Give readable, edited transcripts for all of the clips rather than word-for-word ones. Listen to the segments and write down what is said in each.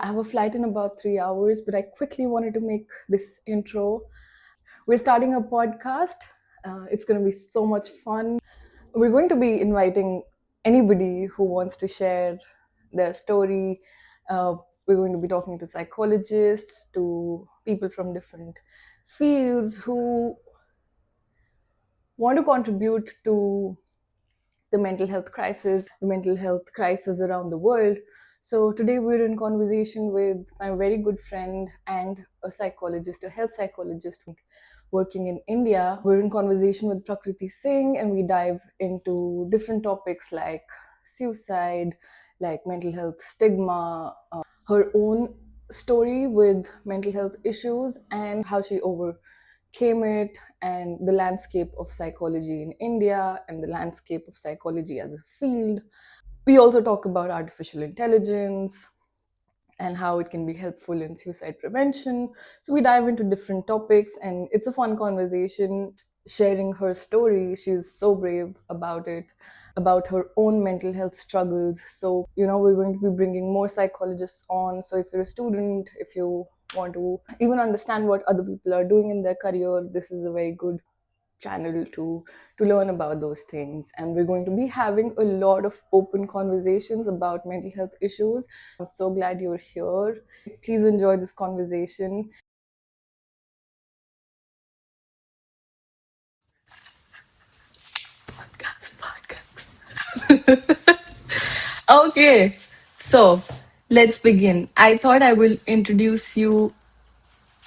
have a flight in about 3 hours, but I quickly wanted to make this intro. We're starting a podcast. It's going to be so much fun. We're going to be inviting anybody who wants to share their story. Uh, we're going to be talking to psychologists, to people from different fields who want to contribute to the mental health crisis around the world. So today we're in conversation with my very good friend and a psychologist, a health psychologist working in India. We're in conversation with Prakriti Singh, and we dive into different topics like suicide, like mental health stigma, her own story with mental health issues, and how she overcame it, and the landscape of psychology in India and the landscape of psychology as a field. We also talk about artificial intelligence and how it can be helpful in suicide prevention. So we dive into different topics, and it's a fun conversation. Sharing her story, she's so brave about it, about her own mental health struggles. So, we're going to be bringing more psychologists on. So, if you're a student, if you want to even understand what other people are doing in their career, this is a very good channel to learn about those things. And we're going to be having a lot of open conversations about mental health issues. I'm so glad you're here. Please enjoy this conversation. Okay, so let's begin. I thought I will introduce you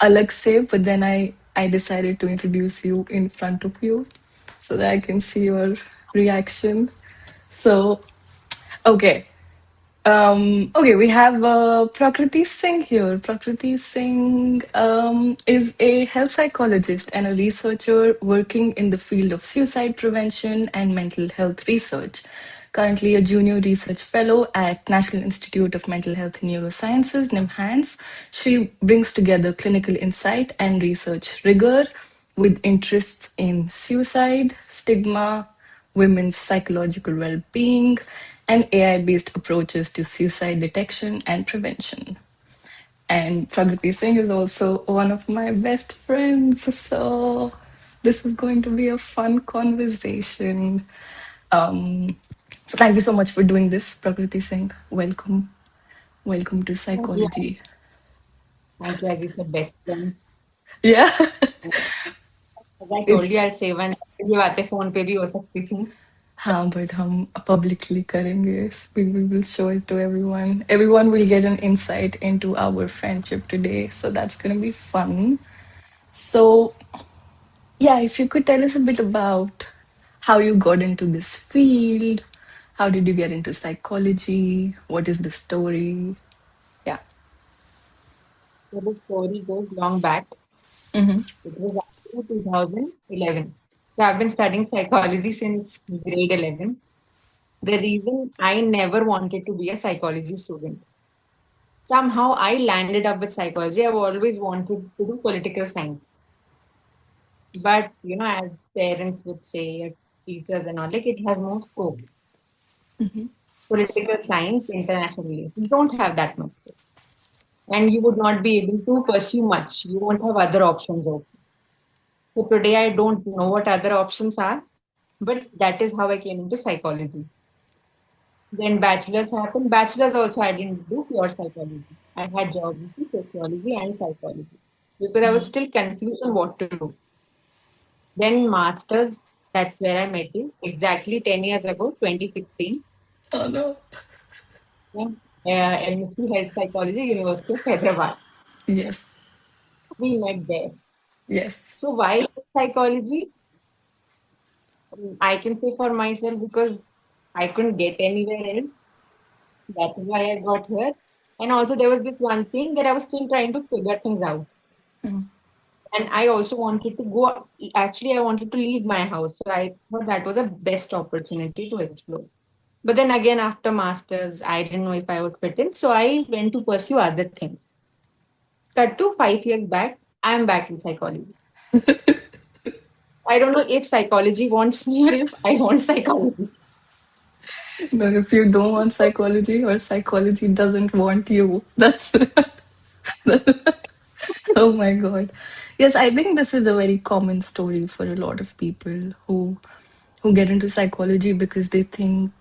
Alexei, but then I decided to introduce you in front of you so that I can see your reaction. So, okay. Okay, we have Prakriti Singh here. Prakriti Singh is a health psychologist and a researcher working in the field of suicide prevention and mental health research. Currently, a junior research fellow at National Institute of Mental Health and Neurosciences, NIMHANS. She brings together clinical insight and research rigor with interests in suicide, stigma, women's psychological well being, and AI based approaches to suicide detection and prevention. And Pragati Singh is also one of my best friends. So this is going to be a fun conversation. Um, so thank you so much for doing this, Prakriti Singh. Welcome. Welcome to Thank you. psychology. Thank you, as you said, best friend. Yeah, As I told you, it's I'll say one. ये बातें phone पे भी हो सकती थी. हाँ, but हम publicly करेंगे. We will show it to everyone. Everyone will get an insight into our friendship today. So that's going to be fun. So, yeah, if you could tell us a bit about how you got into this field, how did you get into psychology? What is the story? Yeah. So the story goes long back. Mm-hmm. It was actually 2011. So I've been studying psychology since grade 11. The reason I never wanted to be a psychology student. Somehow I landed up with psychology. I've always wanted to do political science. But, as parents would say, teachers and all, like it has more scope. Political science, international relations don't have that much scope. And you would not be able to pursue much. You won't have other options open. So today I don't know what other options are, but that is how I came into psychology. Then bachelor's happened. Bachelor's also I didn't do pure psychology. I had geography, sociology, and psychology because I was still confused on what to do. Then masters, that's where I met you exactly 10 years ago, 2016. Oh, no. Yeah. MSc Health Psychology, University of Hyderabad. Yes. We met there. Yes. So why psychology? I can say for myself because I couldn't get anywhere else. That is why I got here. And also there was this one thing that I was still trying to figure things out. And I also wanted to go, actually, I wanted to leave my house. So I thought that was a best opportunity to explore. But then again, after masters, I didn't know if I would fit in. So I went to pursue other things. Cut to 5 years back, I'm back in psychology. I don't know if psychology wants me or if I want psychology. No, if you don't want psychology or psychology doesn't want you, that's oh my God. Yes, I think this is a very common story for a lot of people who get into psychology because they think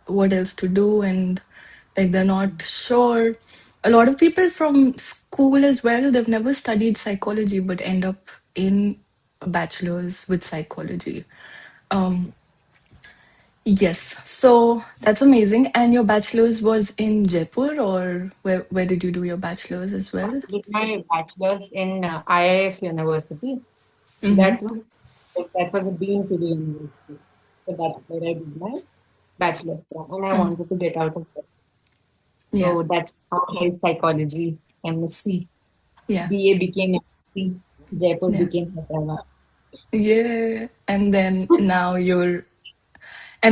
what else to do and like they're not sure. A lot of people from school as well, they've never studied psychology but end up in a bachelor's with psychology. Um, yes, so that's amazing. And your bachelor's was in Jaipur, or where did you do your bachelor's as well? I did my bachelor's in IIS University. Mm-hmm. That was a deemed to be university. So that's where I did my bachelor's from, and I wanted to get out of it. Yeah, So that's how health psychology MSc yeah, BA became MSc. Jaipur yeah. became Hyderabad. Yeah. And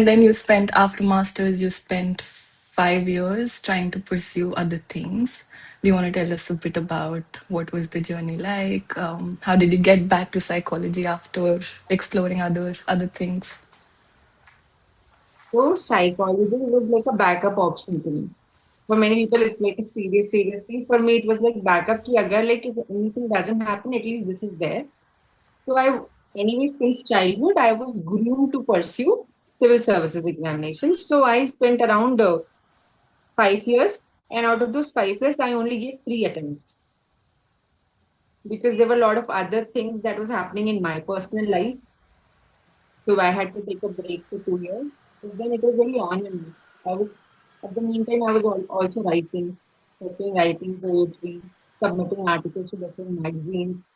then you spent, after masters, you spent 5 years trying to pursue other things. Do you want to tell us a bit about what was the journey like? How did you get back to psychology after exploring other things? So psychology was like a backup option to me. For many people, it's like a serious thing. For me, it was like backup. Ki agar like if anything doesn't happen, at least this is there. So anyway, since childhood, I was groomed to pursue civil services examinations. So I spent around 5 years, and out of those 5 years, I only gave 3 attempts because there were a lot of other things that was happening in my personal life. So I had to take a break for 2 years. But then it was very on and off. I was at the meantime I was also writing, pursuing writing poetry, submitting articles to different magazines.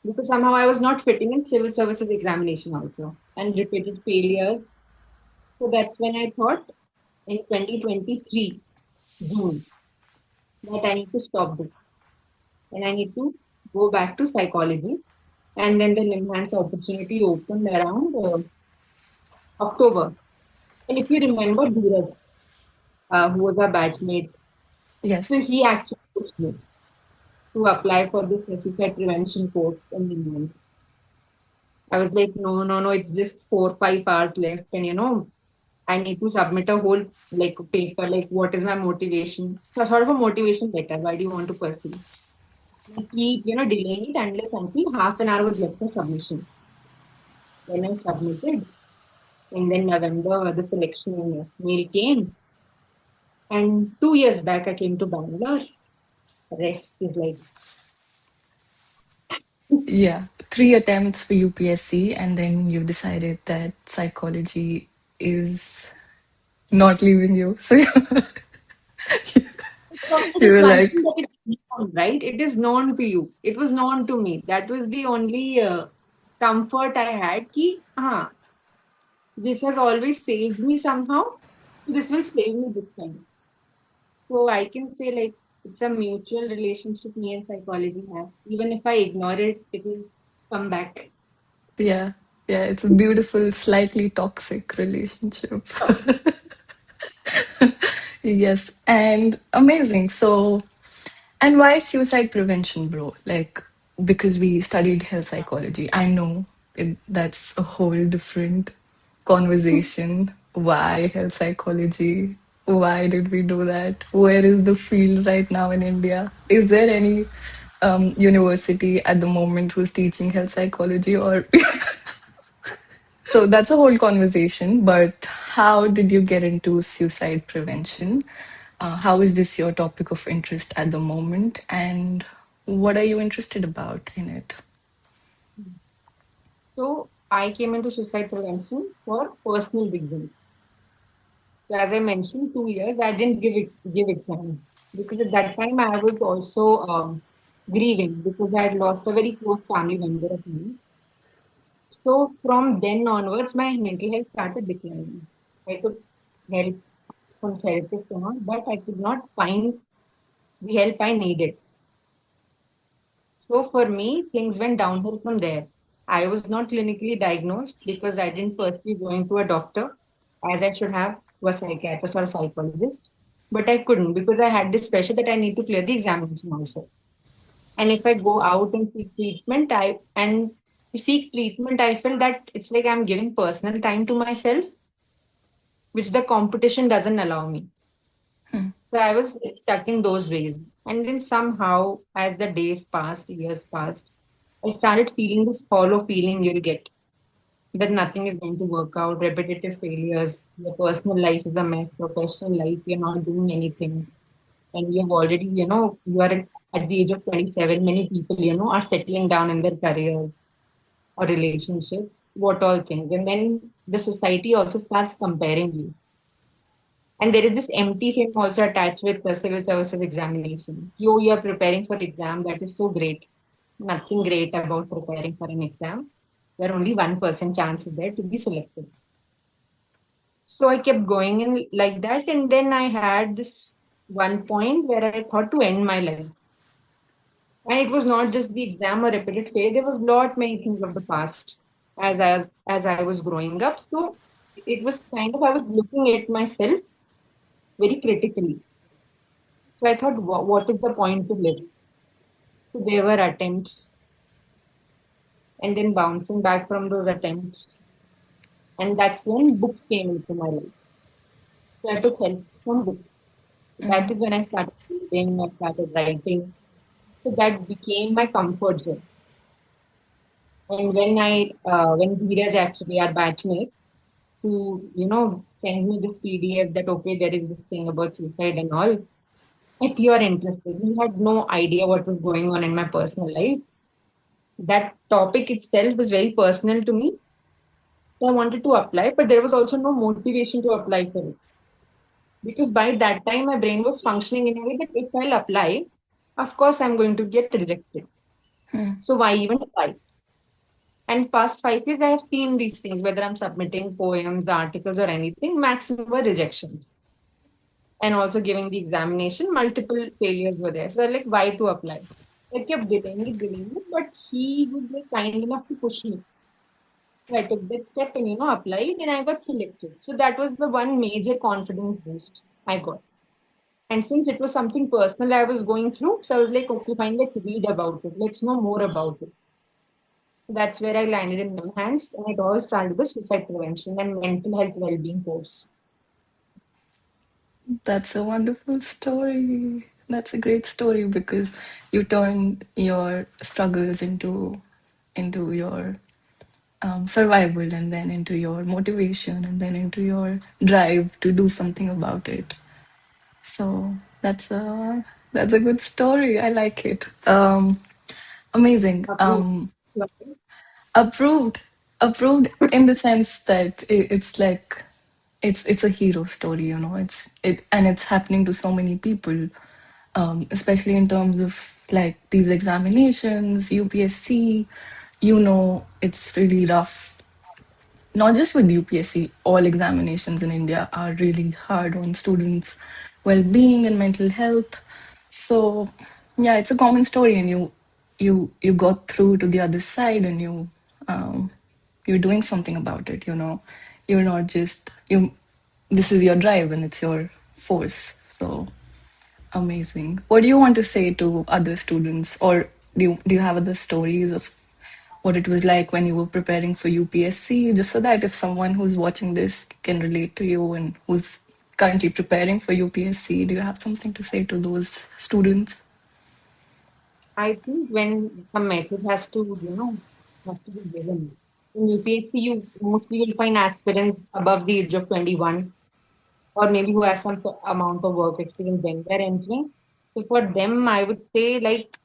Because somehow I was not fitting in civil services examination also and repeated failures. So that's when I thought in 2023 June that I need to stop this and I need to go back to psychology. And then the enhanced opportunity opened around October. And if you remember Dheeraj, who was our batchmate, so Yes. he actually pushed me to apply for this suicide prevention course in England. I was like, no, it's just 4 5 hours left, and I need to submit a whole like paper, like what is my motivation? So sort of a motivation letter. Why do you want to pursue? We keep, delaying it unless until half an hour was left for submission. Then I submitted, and then November the selection mail came. And 2 years back, I came to Bangalore. Rest is like, Yeah. 3 attempts for UPSC, and then you decided that psychology is not leaving you. So so it you is were one thing like, that it's known, right? It is known to you. It was known to me. That was the only comfort I had. Ki, this has always saved me somehow. This will save me this time. So I can say like it's a mutual relationship me and psychology have. Even if I ignore it, it will come back. yeah, yeah, it's a beautiful, slightly toxic relationship. Yes, and amazing. So, and why suicide prevention, bro? Like, because we studied health psychology. I know that's a whole different conversation. Why health psychology? Why did we do that? Where is the field right now in India? Is there any university at the moment who's teaching health psychology, or so that's a whole conversation, but how did you get into suicide prevention? How is this your topic of interest at the moment? And what are you interested about in it? So I came into suicide prevention for personal reasons. So as I mentioned, 2 years I didn't give exam because at that time I was also grieving because I had lost a very close family member of mine. So from then onwards, my mental health started declining. I took help from therapists and all, but I could not find the help I needed. So for me, things went downhill from there. I was not clinically diagnosed because I didn't pursue going to a doctor as I should have, to a psychiatrist or a psychologist. But I couldn't because I had this pressure that I need to clear the examination also. And if I go out and seek treatment, I feel that it's like I'm giving personal time to myself. which the competition doesn't allow me. Hmm. So I was stuck in those ways. And then somehow, as the days passed, years passed, I started feeling this hollow feeling you'll get that nothing is going to work out, repetitive failures, your personal life is a mess, professional life, you're not doing anything. And you've already, you are at the age of 27, many people, are settling down in their careers or relationships, what all things. And then the society also starts comparing you. And there is this empty thing also attached with the civil services examination. You are preparing for exam, that is so great. Nothing great about preparing for an exam where only 1% chance is there to be selected. So I kept going in like that. And then I had this one point where I thought to end my life. And it was not just the exam or repeated fail, there was lot many things of the past as I was growing up. So it was kind of I was looking at myself very critically. So I thought, what is the point to live? So there were attempts and then bouncing back from those attempts. And that's when books came into my life. So I took help from books. That is when I started reading, I started writing. So that became my comfort zone. And when Dheeraj actually, our batchmate, who, sent me this PDF that, okay, there is this thing about suicide and all, if you are interested, he had no idea what was going on in my personal life. That topic itself was very personal to me. So I wanted to apply, but there was also no motivation to apply for it. Because by that time, my brain was functioning in a way that if I'll apply, of course, I'm going to get rejected. So why even try? And past 5 years, I have seen these things, whether I'm submitting poems, articles, or anything, maximum were rejections. And also giving the examination, multiple failures were there. So they're like, why to apply? I kept giving it, but he was like kind enough to push me. So I took that step and applied and I got selected. So that was the one major confidence boost I got. And since it was something personal I was going through, so I was like, okay, fine, let's read about it. Let's know more about it. So that's where I landed in my hands, and it all started with suicide prevention and mental health well-being course. That's a wonderful story. That's a great story because you turned your struggles into your survival, and then into your motivation, and then into your drive to do something about it. So that's a good story. I like it. Amazing. Approved. Approved. Approved in the sense that it's like it's a hero story, you know. It's happening to so many people, especially in terms of like these examinations, UPSC. You know, it's really rough. Not just with UPSC, all examinations in India are really hard on students' well-being and mental health. So, yeah, it's a common story, and you got through to the other side, and um, you're doing something about it. You know, you're not just you. This is your drive, and it's your force. So amazing. What do you want to say to other students, or do you have other stories of what it was like when you were preparing for UPSC, just so that if someone who's watching this can relate to you and who's currently preparing for UPSC, do you have something to say to those students? I think when a message has to be given. In UPSC, you mostly will find aspirants above the age of 21, or maybe who has some amount of work experience when they're entering. So for them, I would say like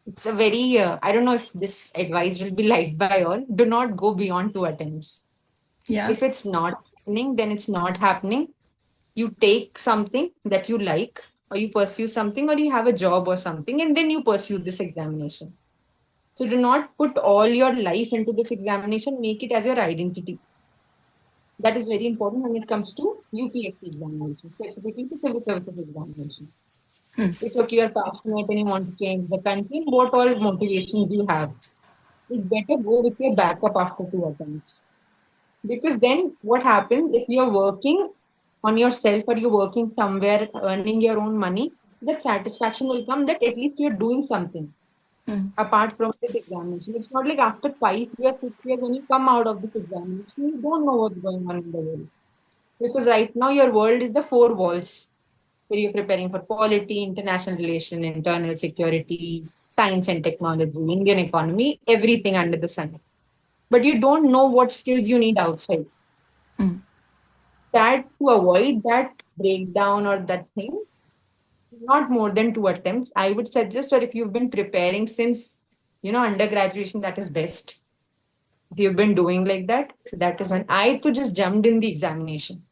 it's a very I don't know if this advice will be liked by all. Do not go beyond two attempts. Yeah. If it's not happening, then it's not happening. You take something that you like, or you pursue something, or you have a job or something, and then you pursue this examination. So do not put all your life into this examination, make it as your identity. That is very important when it comes to UPSC examination, specifically the civil services examination. If okay, you're passionate and you want to change the country, what all motivations you have, it's better go with your backup after two attempts. Because then what happens if you're working on yourself or you're working somewhere, earning your own money, that satisfaction will come that at least you're doing something apart from this examination. It's not like after 5 years, 6 years, when you come out of this examination, you don't know what's going on in the world. Because right now your world is the four walls where you're preparing for polity, international relation, internal security, science and technology, Indian economy, everything under the sun. But you don't know what skills you need outside. That to avoid that breakdown or that thing, not more than two attempts. I would suggest, or if you've been preparing since, undergraduation, that is best. If you've been doing like that, so that is when I too just jumped in the examination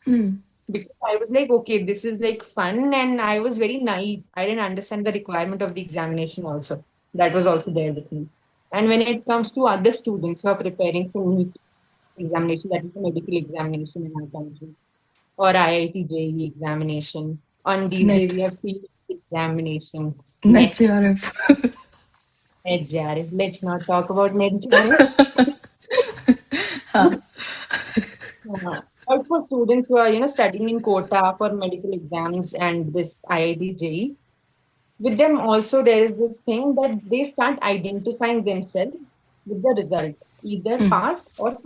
because I was like, okay, this is like fun, and I was very naive. I didn't understand the requirement of the examination also. That was also there with me. And when it comes to other students who are preparing for NEET examination, that is the medical examination in our country, or IIT JEE examination. On these days, Net, we have CET examination, net NET, JRF. NET JRF. Let's not talk about NET JRF. But for students who are, studying in quota for medical exams and this IIT JEE, with them also there is this thing that they start identifying themselves with the result, either passed or.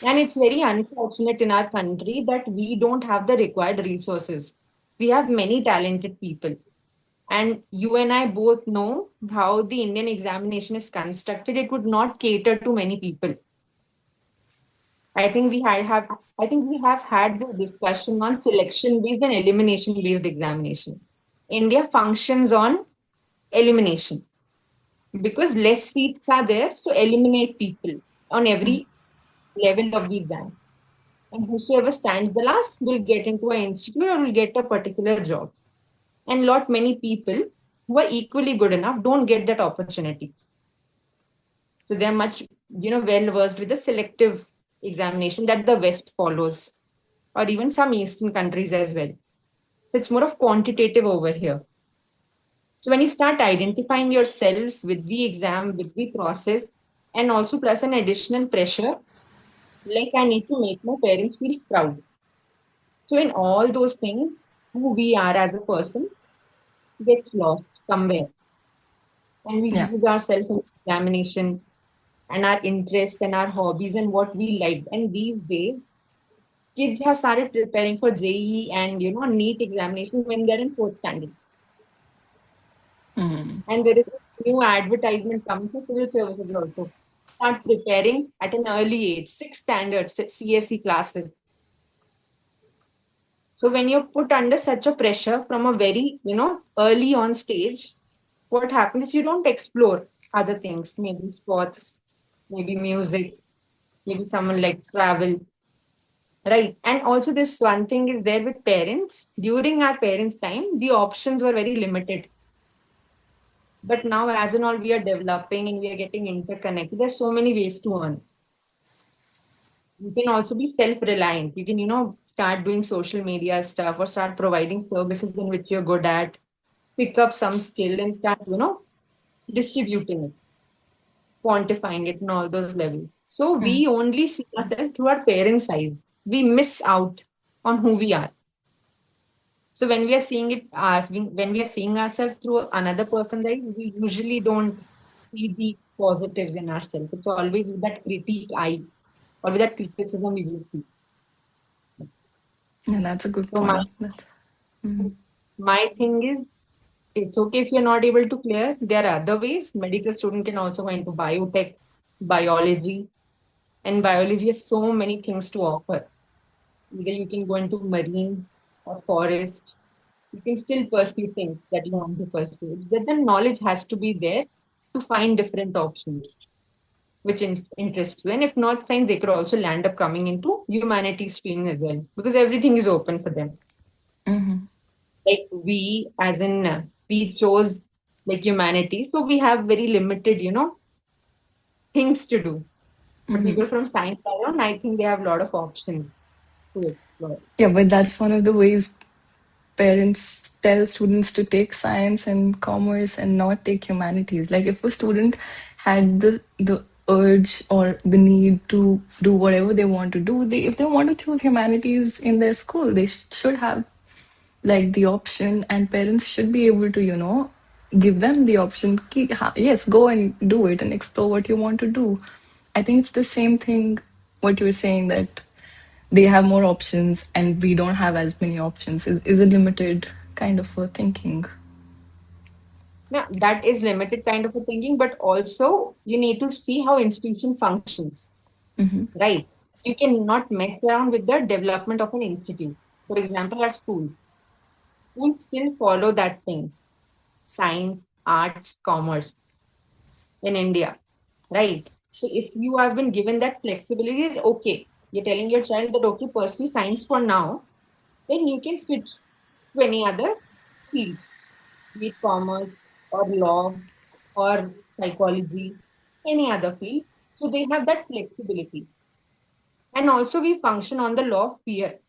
And it's very unfortunate in our country that we don't have the required resources. We have many talented people. And you and I both know how the Indian examination is constructed. It would not cater to many people. I think we have had the discussion on selection based and elimination based examination. India functions on elimination because less seats are there, so eliminate people on every level of the exam. And whosoever stands the last will get into an institute or will get a particular job. And lot many people who are equally good enough don't get that opportunity. So they're much, well versed with the selective examination that the West follows, or even some Eastern countries as well. So it's more of quantitative over here. So when you start identifying yourself with the exam, with the process, and also plus an additional pressure, like I need to make my parents feel proud. So in all those things, who we are as a person gets lost somewhere. And we Yeah. lose ourselves in examination and our interests and our hobbies and what we like. And these days, kids have started preparing for JEE and NEET examination when they're in fourth standard. And there is a new advertisement coming for civil services also. Start preparing at an early age, sixth standard CSE classes. So when you're put under such a pressure from a very, early on stage, what happens is you don't explore other things, maybe sports, maybe music, maybe someone likes travel, right? And also this one thing is there with parents. During our parents' time, the options were very limited. But now, as and all, we are developing and we are getting interconnected. There's so many ways to earn. You can also be self-reliant. You can, start doing social media stuff or start providing services in which you're good at, pick up some skill and start, distributing it, quantifying it in all those levels. So we only see ourselves through our parents' eyes. We miss out on who we are. So when we are seeing it as when we are seeing ourselves through another person's eyes, we usually don't see the positives in ourselves. It's always with that critique eye or with that criticism we will see. Yeah, that's a good So my point. my thing is it's okay if you're not able to clear. There are other ways. Medical student can also go into biotech, biology, and biology has so many things to offer. Either you can go into marine or forest. You can still pursue things that you want to pursue. But the knowledge has to be there to find different options which interest you. And if not science, they could also land up coming into humanities stream as well because everything is open for them. Like we, as in we chose like humanity, so we have very limited, things to do. But people from science background, I think they have a lot of options to explore. Yeah, but that's one of the ways parents tell students to take science and commerce and not take humanities. Like if a student had the urge or the need to do whatever they want to do, if they want to choose humanities in their school, they should have like the option, and parents should be able to give them the option. Yes, go and do it and explore what you want to do. I think it's the same thing what you're saying, that they have more options and we don't have as many options is a limited kind of a thinking. Yeah, that is limited kind of a thinking, but also you need to see how institution functions, right? You cannot mess around with the development of an institute. For example, at schools still follow that thing, science, arts, commerce in India, right? So if you have been given that flexibility, okay, you're telling your child that okay, pursue science for now, then you can switch to any other field, be it commerce or law or psychology, any other field. So they have that flexibility. And also we function on the law of fear.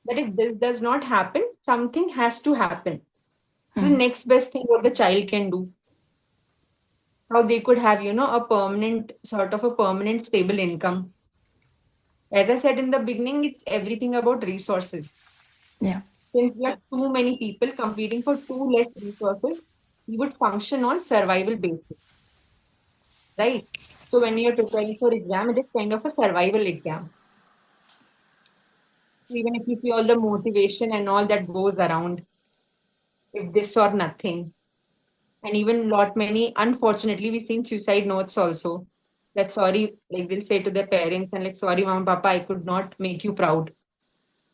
That if this does not happen, something has to happen. The next best thing what the child can do, how they could have, a permanent sort of a permanent stable income. As I said in the beginning, it's everything about resources. Yeah. Since we are too many people competing for too less resources, we would function on survival basis, right? So when you're preparing for exam, it is kind of a survival exam. Even if you see all the motivation and all that goes around, if this or nothing, and even lot many, unfortunately, we've seen suicide notes also. That sorry, like they'll say to their parents and like, sorry, mom, papa, I could not make you proud,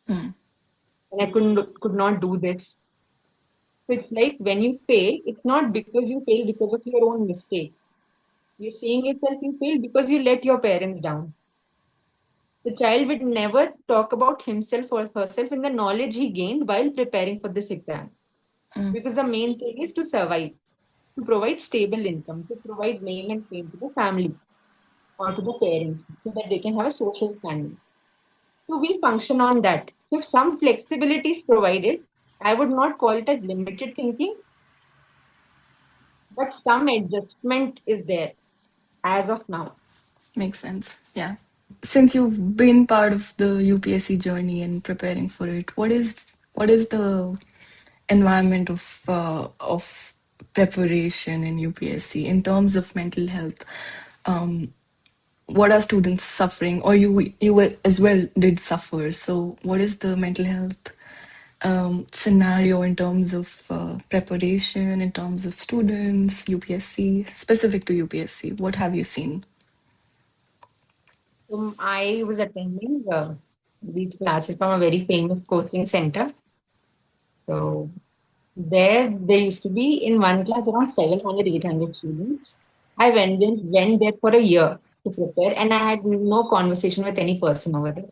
and I could not do this. So it's like when you fail, it's not because you fail because of your own mistakes. You're seeing yourself you fail because you let your parents down. The child would never talk about himself or herself in the knowledge he gained while preparing for this exam. Because the main thing is to survive, to provide stable income, to provide name and fame to the family or to the parents so that they can have a social standing. So we function on that. So if some flexibility is provided, I would not call it as limited thinking, but some adjustment is there as of now. Makes sense. Yeah. Since you've been part of the UPSC journey and preparing for it, what is the environment of preparation in UPSC in terms of mental health? Um, what are students suffering, or as well did suffer? So, what is the mental health scenario in terms of preparation, in terms of students, UPSC, specific to UPSC? What have you seen? I was attending these classes from a very famous coaching center. So there used to be in one class around 700, 800 students. I went there for a year to prepare, and I had no conversation with any person over there.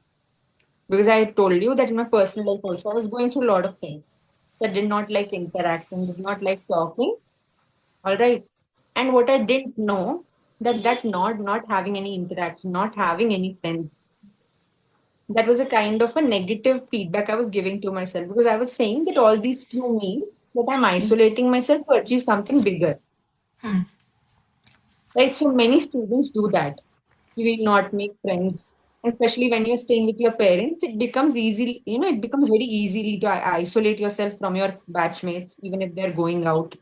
Because I told you that in my personal life also, I was going through a lot of things. So I did not like interaction, did not like talking. All right. And what I didn't know that not having any interaction, not having any friends, that was a kind of a negative feedback I was giving to myself because I was saying that all these few means that I'm isolating myself to achieve something bigger. Right. So many students do that. You will not make friends. Especially when you're staying with your parents, it becomes easy, it becomes very easily to isolate yourself from your batchmates, even if they're going out.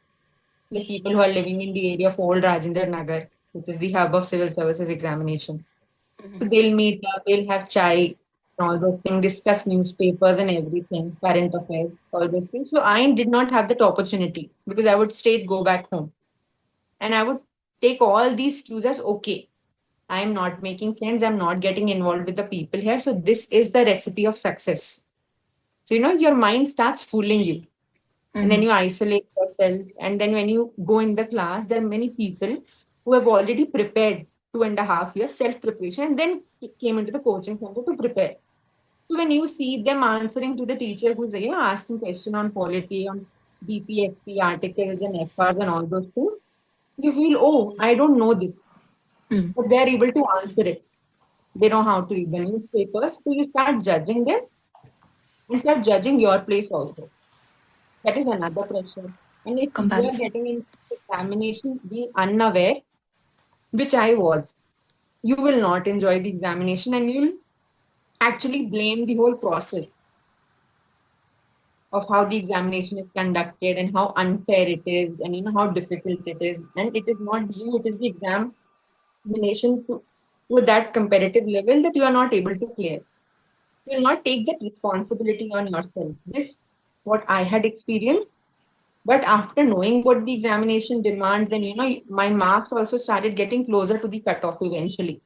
Like people who are living in the area of old Rajendra Nagar, which is the hub of civil services examination. So they'll meet up, they'll have chai, and all those things, discuss newspapers and everything, current affairs, all those things. So I did not have that opportunity because I would straight go back home. And I would take all these cues as okay. I'm not making friends, I'm not getting involved with the people here. So this is the recipe of success. So your mind starts fooling you. And then you isolate yourself. And then when you go in the class, there are many people who have already prepared 2.5 years self preparation and then came into the coaching center to prepare. So when you see them answering to the teacher who's asking question on polity, on DPSP articles and FRs and all those things, you feel, oh, I don't know this, but they're able to answer it. They know how to read the newspapers. So you start judging them and start judging your place also. That is another pressure. And if you are Comparison. getting into examination being unaware, which I was, you will not enjoy the examination and you'll actually blame the whole process of how the examination is conducted and how unfair it is and how difficult it is. And it is not you, it is the examination to that competitive level that you are not able to clear. You will not take that responsibility on yourself. This what I had experienced. But after knowing what the examination demands, then my marks also started getting closer to the cutoff eventually.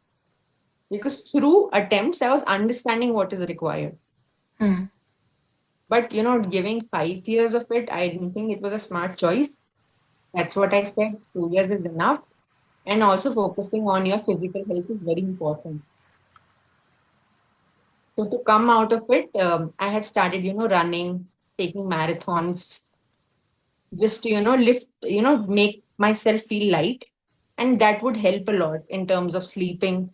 Because through attempts, I was understanding what is required. Hmm. But giving 5 years of it, I didn't think it was a smart choice. That's what I said. 2 years is enough. And also focusing on your physical health is very important. So to come out of it, I had started, running, taking marathons, just to, lift, make myself feel light. And that would help a lot in terms of sleeping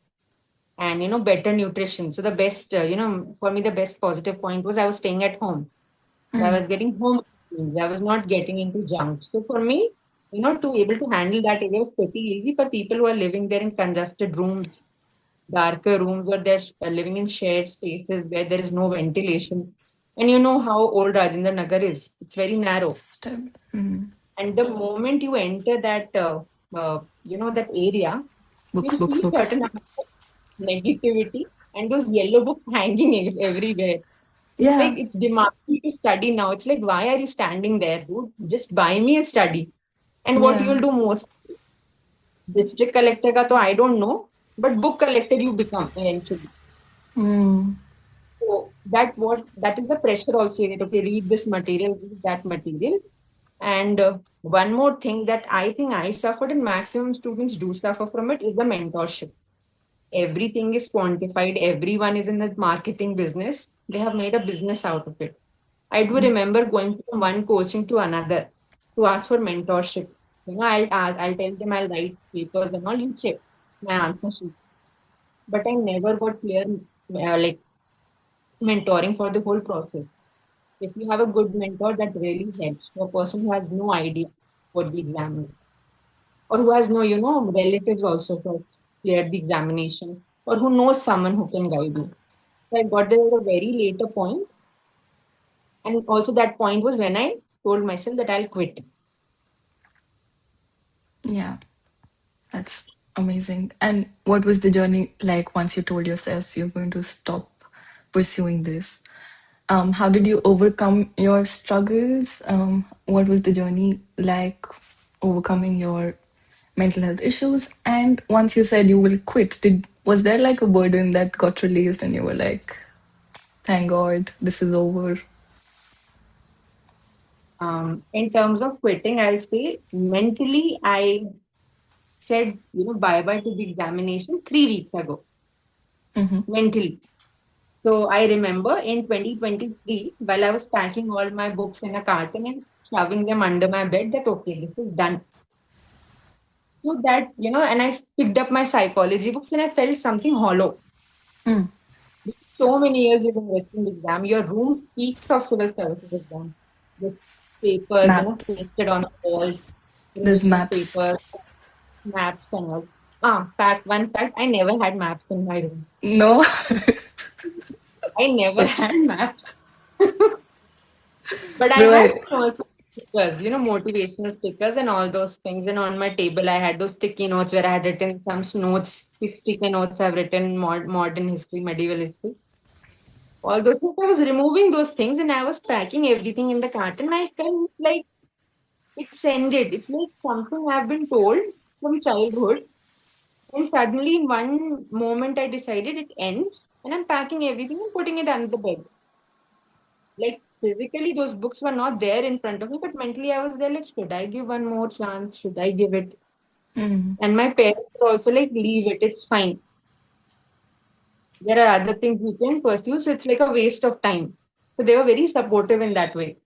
and, better nutrition. So the best, for me, the best positive point was I was staying at home. So I Hmm. was getting home. Meals. I was not getting into junk. So for me, to able to handle that area was pretty easy for people who are living there in congested rooms, darker rooms, or they're living in shared spaces where there is no ventilation. And you know how old Rajendra Nagar is. It's very narrow. Step. Hmm. And the moment you enter that area, Books, you'll books, see books. certain amount of negativity and those yellow books hanging everywhere. It's like Yeah. it's demanding you to study now. It's like, why are you standing there, dude? Just buy me a study. And what Yeah. you'll do most, district collector ka to I don't know, but book collector you become eventually. Hmm. So that is the pressure also. Okay, read this material, read that material. And one more thing that I think I suffered and maximum students do suffer from it is the mentorship. Everything is quantified. Everyone is in the marketing business. They have made a business out of it. I do Hmm. remember going from one coaching to another to ask for mentorship. I'll tell them I'll write papers and all. You check my answer sheet. But I never got clear like mentoring for the whole process. If you have a good mentor, that really helps to a person who has no idea what the exam is, or who has no, relatives also who has cleared the examination, or who knows someone who can guide you. So I got there at a very later point, and also that point was when I told myself that I'll quit. Yeah. That's amazing. And what was the journey like once you told yourself you're going to stop pursuing this? How did you overcome your struggles? What was the journey like overcoming your mental health issues? And once you said you will quit, did was there like a burden that got released and you were like, thank God, this is over? In terms of quitting, I'll say mentally, I said, bye bye to the examination 3 weeks ago, Mm-hmm. mentally. So I remember in 2023, while I was packing all my books in a carton and shoving them under my bed, that okay, this is done. So that, and I picked up my psychology books and I felt something hollow. Mm. So many years you've been resting the exam. Your room speaks of civil services exam. With papers, Maps. pasted on the walls, There's revision maps. papers, maps and all. One fact, I never had maps in my room. No. I never had maps. But I Bro, had I, also stickers, motivational stickers and all those things. And on my table, I had those sticky notes where I had written some notes, sticky notes I've written modern history, medieval history. All those things, I was removing those things and I was packing everything in the carton. I felt like it's ended. It's like something I've been told from childhood. And suddenly, in one moment, I decided it ends and I'm packing everything and putting it under the bed. Like physically, those books were not there in front of me, but mentally, I was there like, should I give one more chance? Should I give it? mm, And my parents were also like, leave it, it's fine. There are other things you can pursue, so it's like a waste of time. So they were very supportive in that way.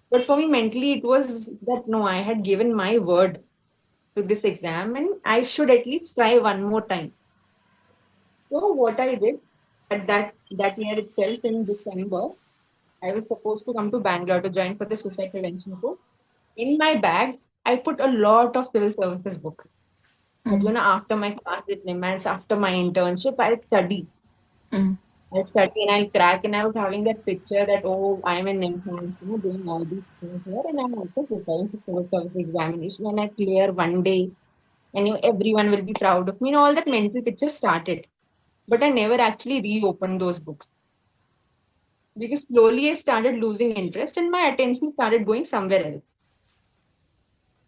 But for me, mentally, it was that no, I had given my word to this exam and I should at least try one more time. So what I did at that year itself in December, I was supposed to come to Bangalore to join for the suicide prevention course. In my bag, I put a lot of civil services books. That mm, after my class with NIMANS, after my internship, I'll study. mm. I'll study and I'll crack. And I was having that picture that, oh, I'm in NIMANS, doing all these things here. And I'm also preparing for civil service examination. And I clear one day. and everyone will be proud of me. And all that mental picture started. But I never actually reopened those books because slowly I started losing interest and my attention started going somewhere else.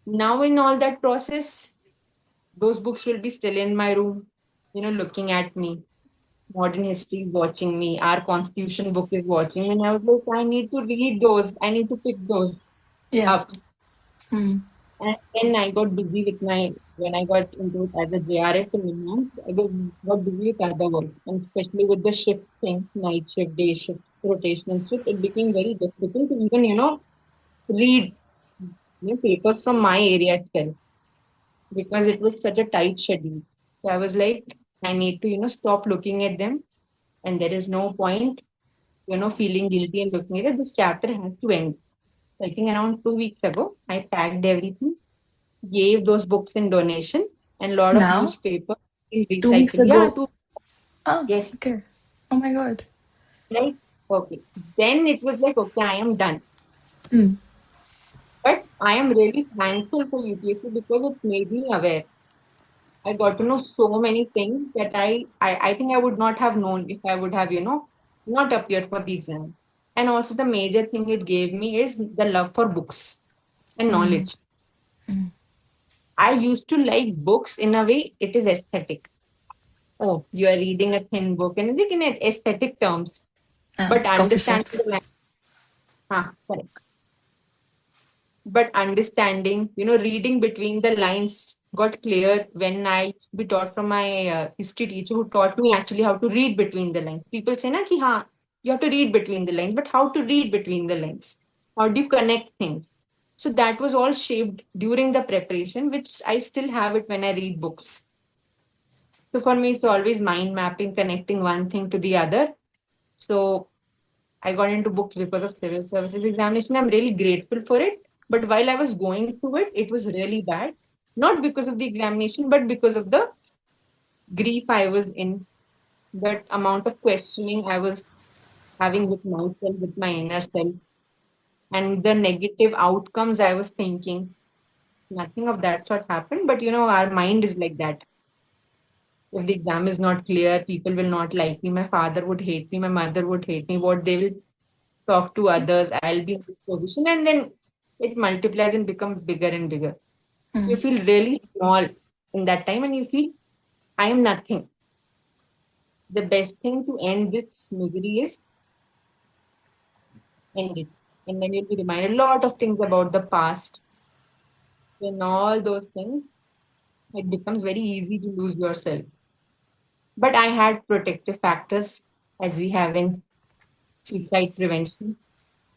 Now, in all that process, those books will be still in my room, looking at me. Modern history is watching me. Our constitution book is watching. And I was like, I need to read those. I need to pick those Yeah. up. And then I got busy with when I got into it as a JRF in India, got busy with other work. And especially with the shift thing, night shift, day shift, rotational shift, it became very difficult to even, read papers from my area itself because it was such a tight schedule. So I was like, I need to, stop looking at them. And there is no point, feeling guilty and looking at it. This chapter has to end. So I think around 2 weeks ago, I packed everything, gave those books in donation, and a lot of Now, newspaper in 2 weeks recycle. Yeah, ago. Oh, yes, okay. Oh my God. right. Okay. Then it was like, okay, I am done. Hmm. But I am really thankful for UPSC because it made me aware. I got to know so many things that I think I would not have known if I would have, not appeared for the exam. And also the major thing it gave me is the love for books and knowledge. I used to like books in a way it is aesthetic. Oh, you are reading a thin book and it's like in aesthetic terms. But Coffee shop. understanding the language, correct. But understanding, reading between the lines got clear when I be taught from my history teacher who taught me actually how to read between the lines. People say, na, ki, haan, you have to read between the lines, but how to read between the lines? How do you connect things? So that was all shaped during the preparation, which I still have it when I read books. So for me, it's always mind mapping, connecting one thing to the other. So I got into books because of civil services examination. I'm really grateful for it. But while I was going through it, it was really bad. Not because of the examination, but because of the grief I was in, that amount of questioning I was having with myself, with my inner self, and the negative outcomes I was thinking. Nothing of that sort happened, but our mind is like that. If the exam is not clear, people will not like me. My father would hate me. My mother would hate me. What they will talk to others, I'll be in this position, and then it multiplies and becomes bigger and bigger. You feel really small in that time, and you feel I am nothing. The best thing to end this misery is end it, and then you'll be reminded a lot of things about the past. And all those things, it becomes very easy to lose yourself. But I had protective factors, as we have in suicide prevention.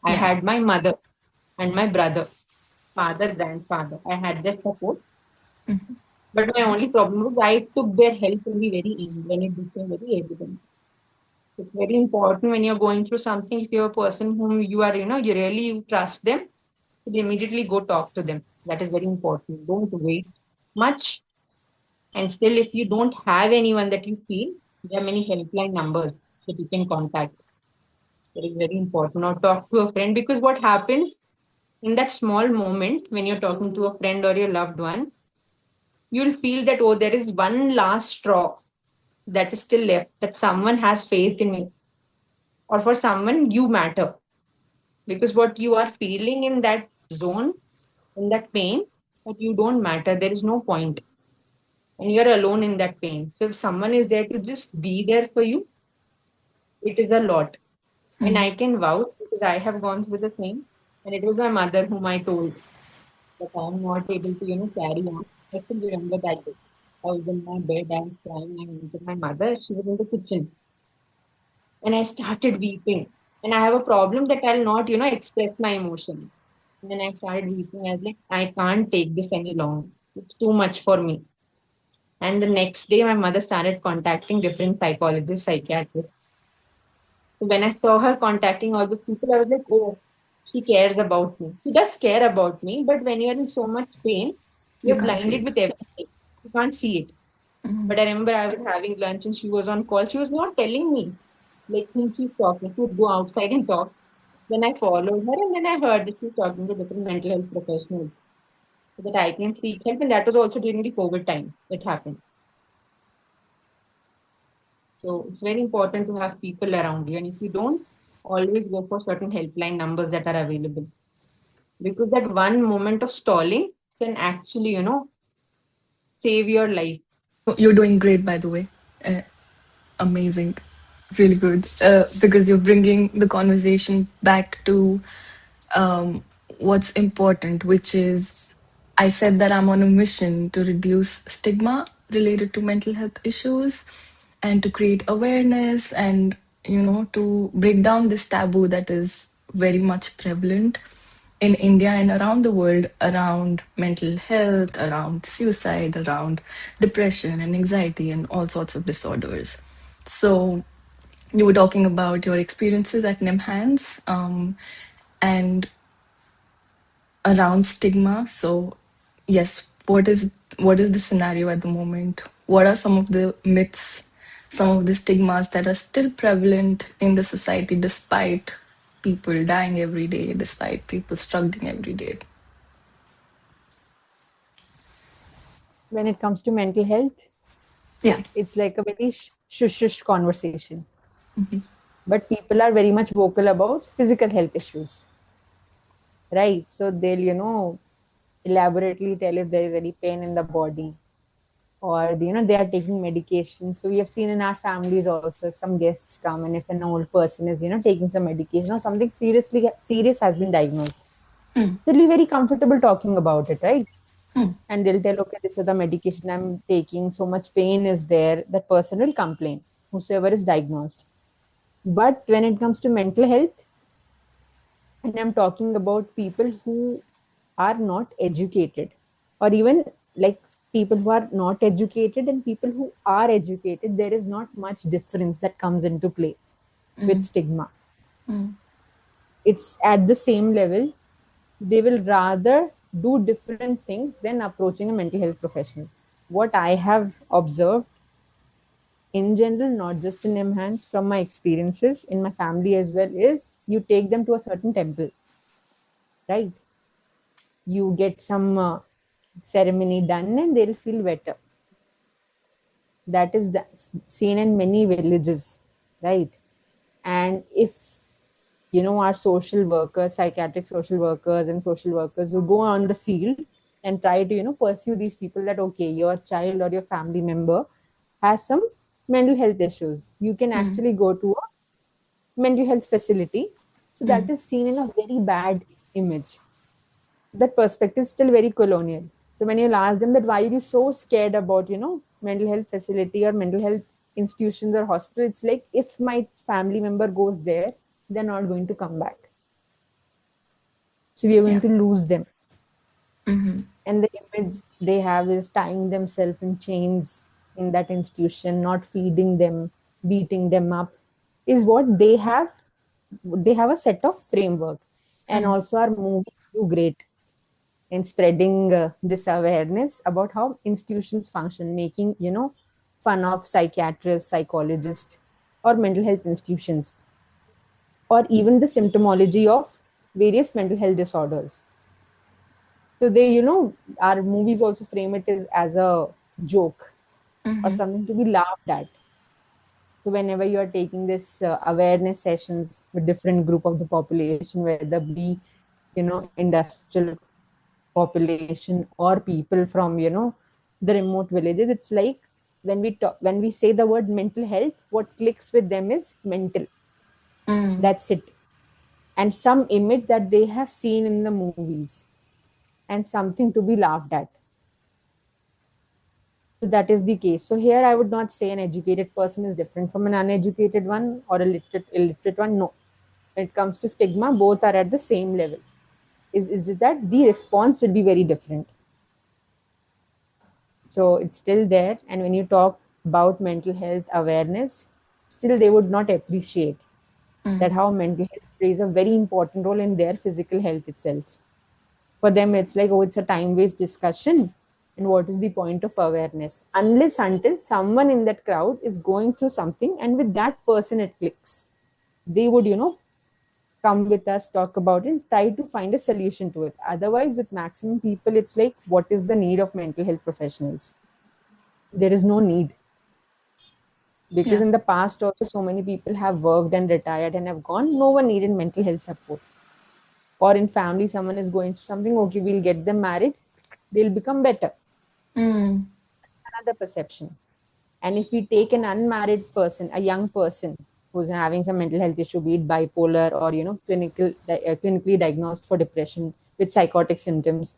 I Yeah. had my mother and my brother, father, grandfather. I had their support. But my only problem was I took their help in the very end when it became very evident. It's very important when you're going through something, if you're a person whom you are, you really trust them, to immediately go talk to them. That is very important. Don't wait much. And still, if you don't have anyone that you feel, there are many helpline numbers that you can contact. That is very important. Or talk to a friend because what happens in that small moment when you're talking to a friend or your loved one, you'll feel that, oh, there is one last straw that is still left, that someone has faith in you, or for someone you matter. Because what you are feeling in that zone, in that pain, that you don't matter, there is no point, and you're alone in that pain. So if someone is there to just be there for you, it is a lot. And I can vouch because I have gone through the same. And it was my mother whom I told that I'm not able to, carry on. I still remember that day. I was in my bed, I was crying, I went to my mother, she was in the kitchen. And I started weeping. And I have a problem that I'll not, express my emotions. And then I started weeping. I was like, I can't take this any longer. It's too much for me. And the next day, my mother started contacting different psychologists, psychiatrists. So when I saw her contacting all those people, I was like, oh, she cares about me. She does care about me, but when you're in so much pain, You you're can't see blinded it. with everything. You can't see it. But I remember I was having lunch and she was on call. She was not telling me like whom she's talking. She would go outside and talk. Then I followed her and then I heard that she's talking to different mental health professionals. so that I can seek help. And that was also during the COVID time it happened. So it's very important to have people around you. And if you don't, always go for certain helpline numbers that are available. Because that one moment of stalling can actually, save your life. You're doing great, by the way. Amazing, really good. Because you're bringing the conversation back to um, what's important, which is I said that I'm on a mission to reduce stigma related to mental health issues and to create awareness and, to break down this taboo that is very much prevalent in India and around the world around mental health, around suicide, around depression and anxiety and all sorts of disorders. So, you were talking about your experiences at NIMHANS and around stigma. So, yes, what is the scenario at the moment? What are some of the myths, some of the stigmas that are still prevalent in the society despite people dying every day, despite people struggling every day? When it comes to mental health, Yeah. it's like a very shush conversation. But people are very much vocal about physical health issues, right? So they'll, elaborately tell if there is any pain in the body, or they are taking medication. So we have seen in our families also, if some guests come and if an old person is taking some medication or something serious has been diagnosed, they'll be very comfortable talking about it, right? And they'll tell, okay, this is the medication I'm taking, so much pain is there. That person will complain, whosoever is diagnosed. But when it comes to mental health, and I'm talking about people who are not educated, or even like people who are not educated and people who are educated, there is not much difference that comes into play with stigma. It's at the same level. They will rather do different things than approaching a mental health professional. What I have observed in general, not just in MHANS, from my experiences in my family as well, is you take them to a certain temple, right? You get some ceremony done and they'll feel better. That is seen in many villages, right? And if our social workers, psychiatric social workers and social workers who go on the field and try to pursue these people, that okay, your child or your family member has some mental health issues, you can actually go to a mental health facility. So that is seen in a very bad image. That perspective is still very colonial. So when you'll ask them that why are you so scared about mental health facility or mental health institutions or hospital, it's like, if my family member goes there, they're not going to come back, so we are going Yeah. to lose them. And the image they have is tying themselves in chains in that institution, not feeding them, beating them up, is what they have. They have a set of framework, and also our movies do great in spreading this awareness about how institutions function, making fun of psychiatrists, psychologists, or mental health institutions, or even the symptomology of various mental health disorders. So they, our movies also frame it as a joke or something to be laughed at. So whenever you are taking this awareness sessions with different group of the population, whether be industrial population or people from the remote villages, it's like when we say the word mental health, what clicks with them is mental. That's it. And some image that they have seen in the movies and something to be laughed at. So that is the case. So here I would not say an educated person is different from an uneducated one or a illiterate one. No. When it comes to stigma, both are at the same level. Is it that the response will be very different. So it's still there. And when you talk about mental health awareness, still they would not appreciate that how mental health plays a very important role in their physical health itself. For them, it's like, oh, it's a time-based discussion. And what is the point of awareness? Unless until someone in that crowd is going through something and with that person it clicks. They would, come with us, talk about it, try to find a solution to it. Otherwise, with maximum people, it's like, what is the need of mental health professionals? There is no need. Because Yeah. in the past also, so many people have worked and retired and have gone. No one needed mental health support. Or in family, someone is going through something, okay, we'll get them married, they'll become better. Mm. Another perception. And if we take an unmarried person, a young person who's having some mental health issue, be it bipolar or clinically diagnosed for depression with psychotic symptoms,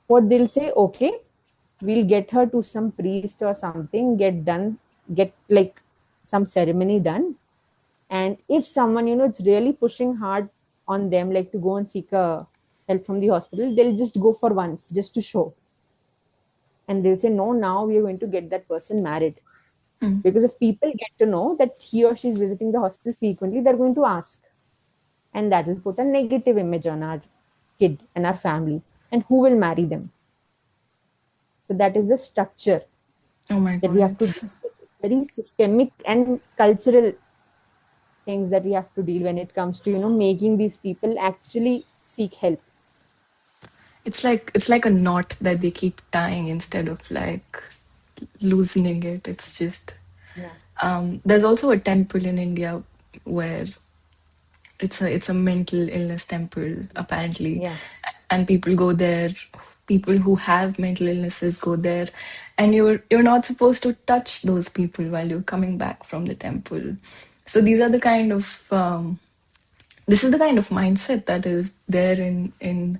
what they'll say, okay, we'll get her to some priest or something, get like some ceremony done. And if someone, it's really pushing hard on them, like to go and seek a help from the hospital, they'll just go for once just to show. And they'll say, no, now we are going to get that person married. Mm. Because if people get to know that he or she is visiting the hospital frequently, they're going to ask. And that will put a negative image on our kid and our family. And who will marry them? So that is the structure Oh my that we God, have to deal with. It's very systemic and cultural things that we have to deal when it comes to, making these people actually seek help. it's like a knot that they keep tying instead of like loosening it. It's just Yeah. there's also a temple in India where it's a mental illness temple apparently, Yeah. and people go there. People who have mental illnesses go there, and you're not supposed to touch those people while you're coming back from the temple. So these are the kind of this is the kind of mindset that is there in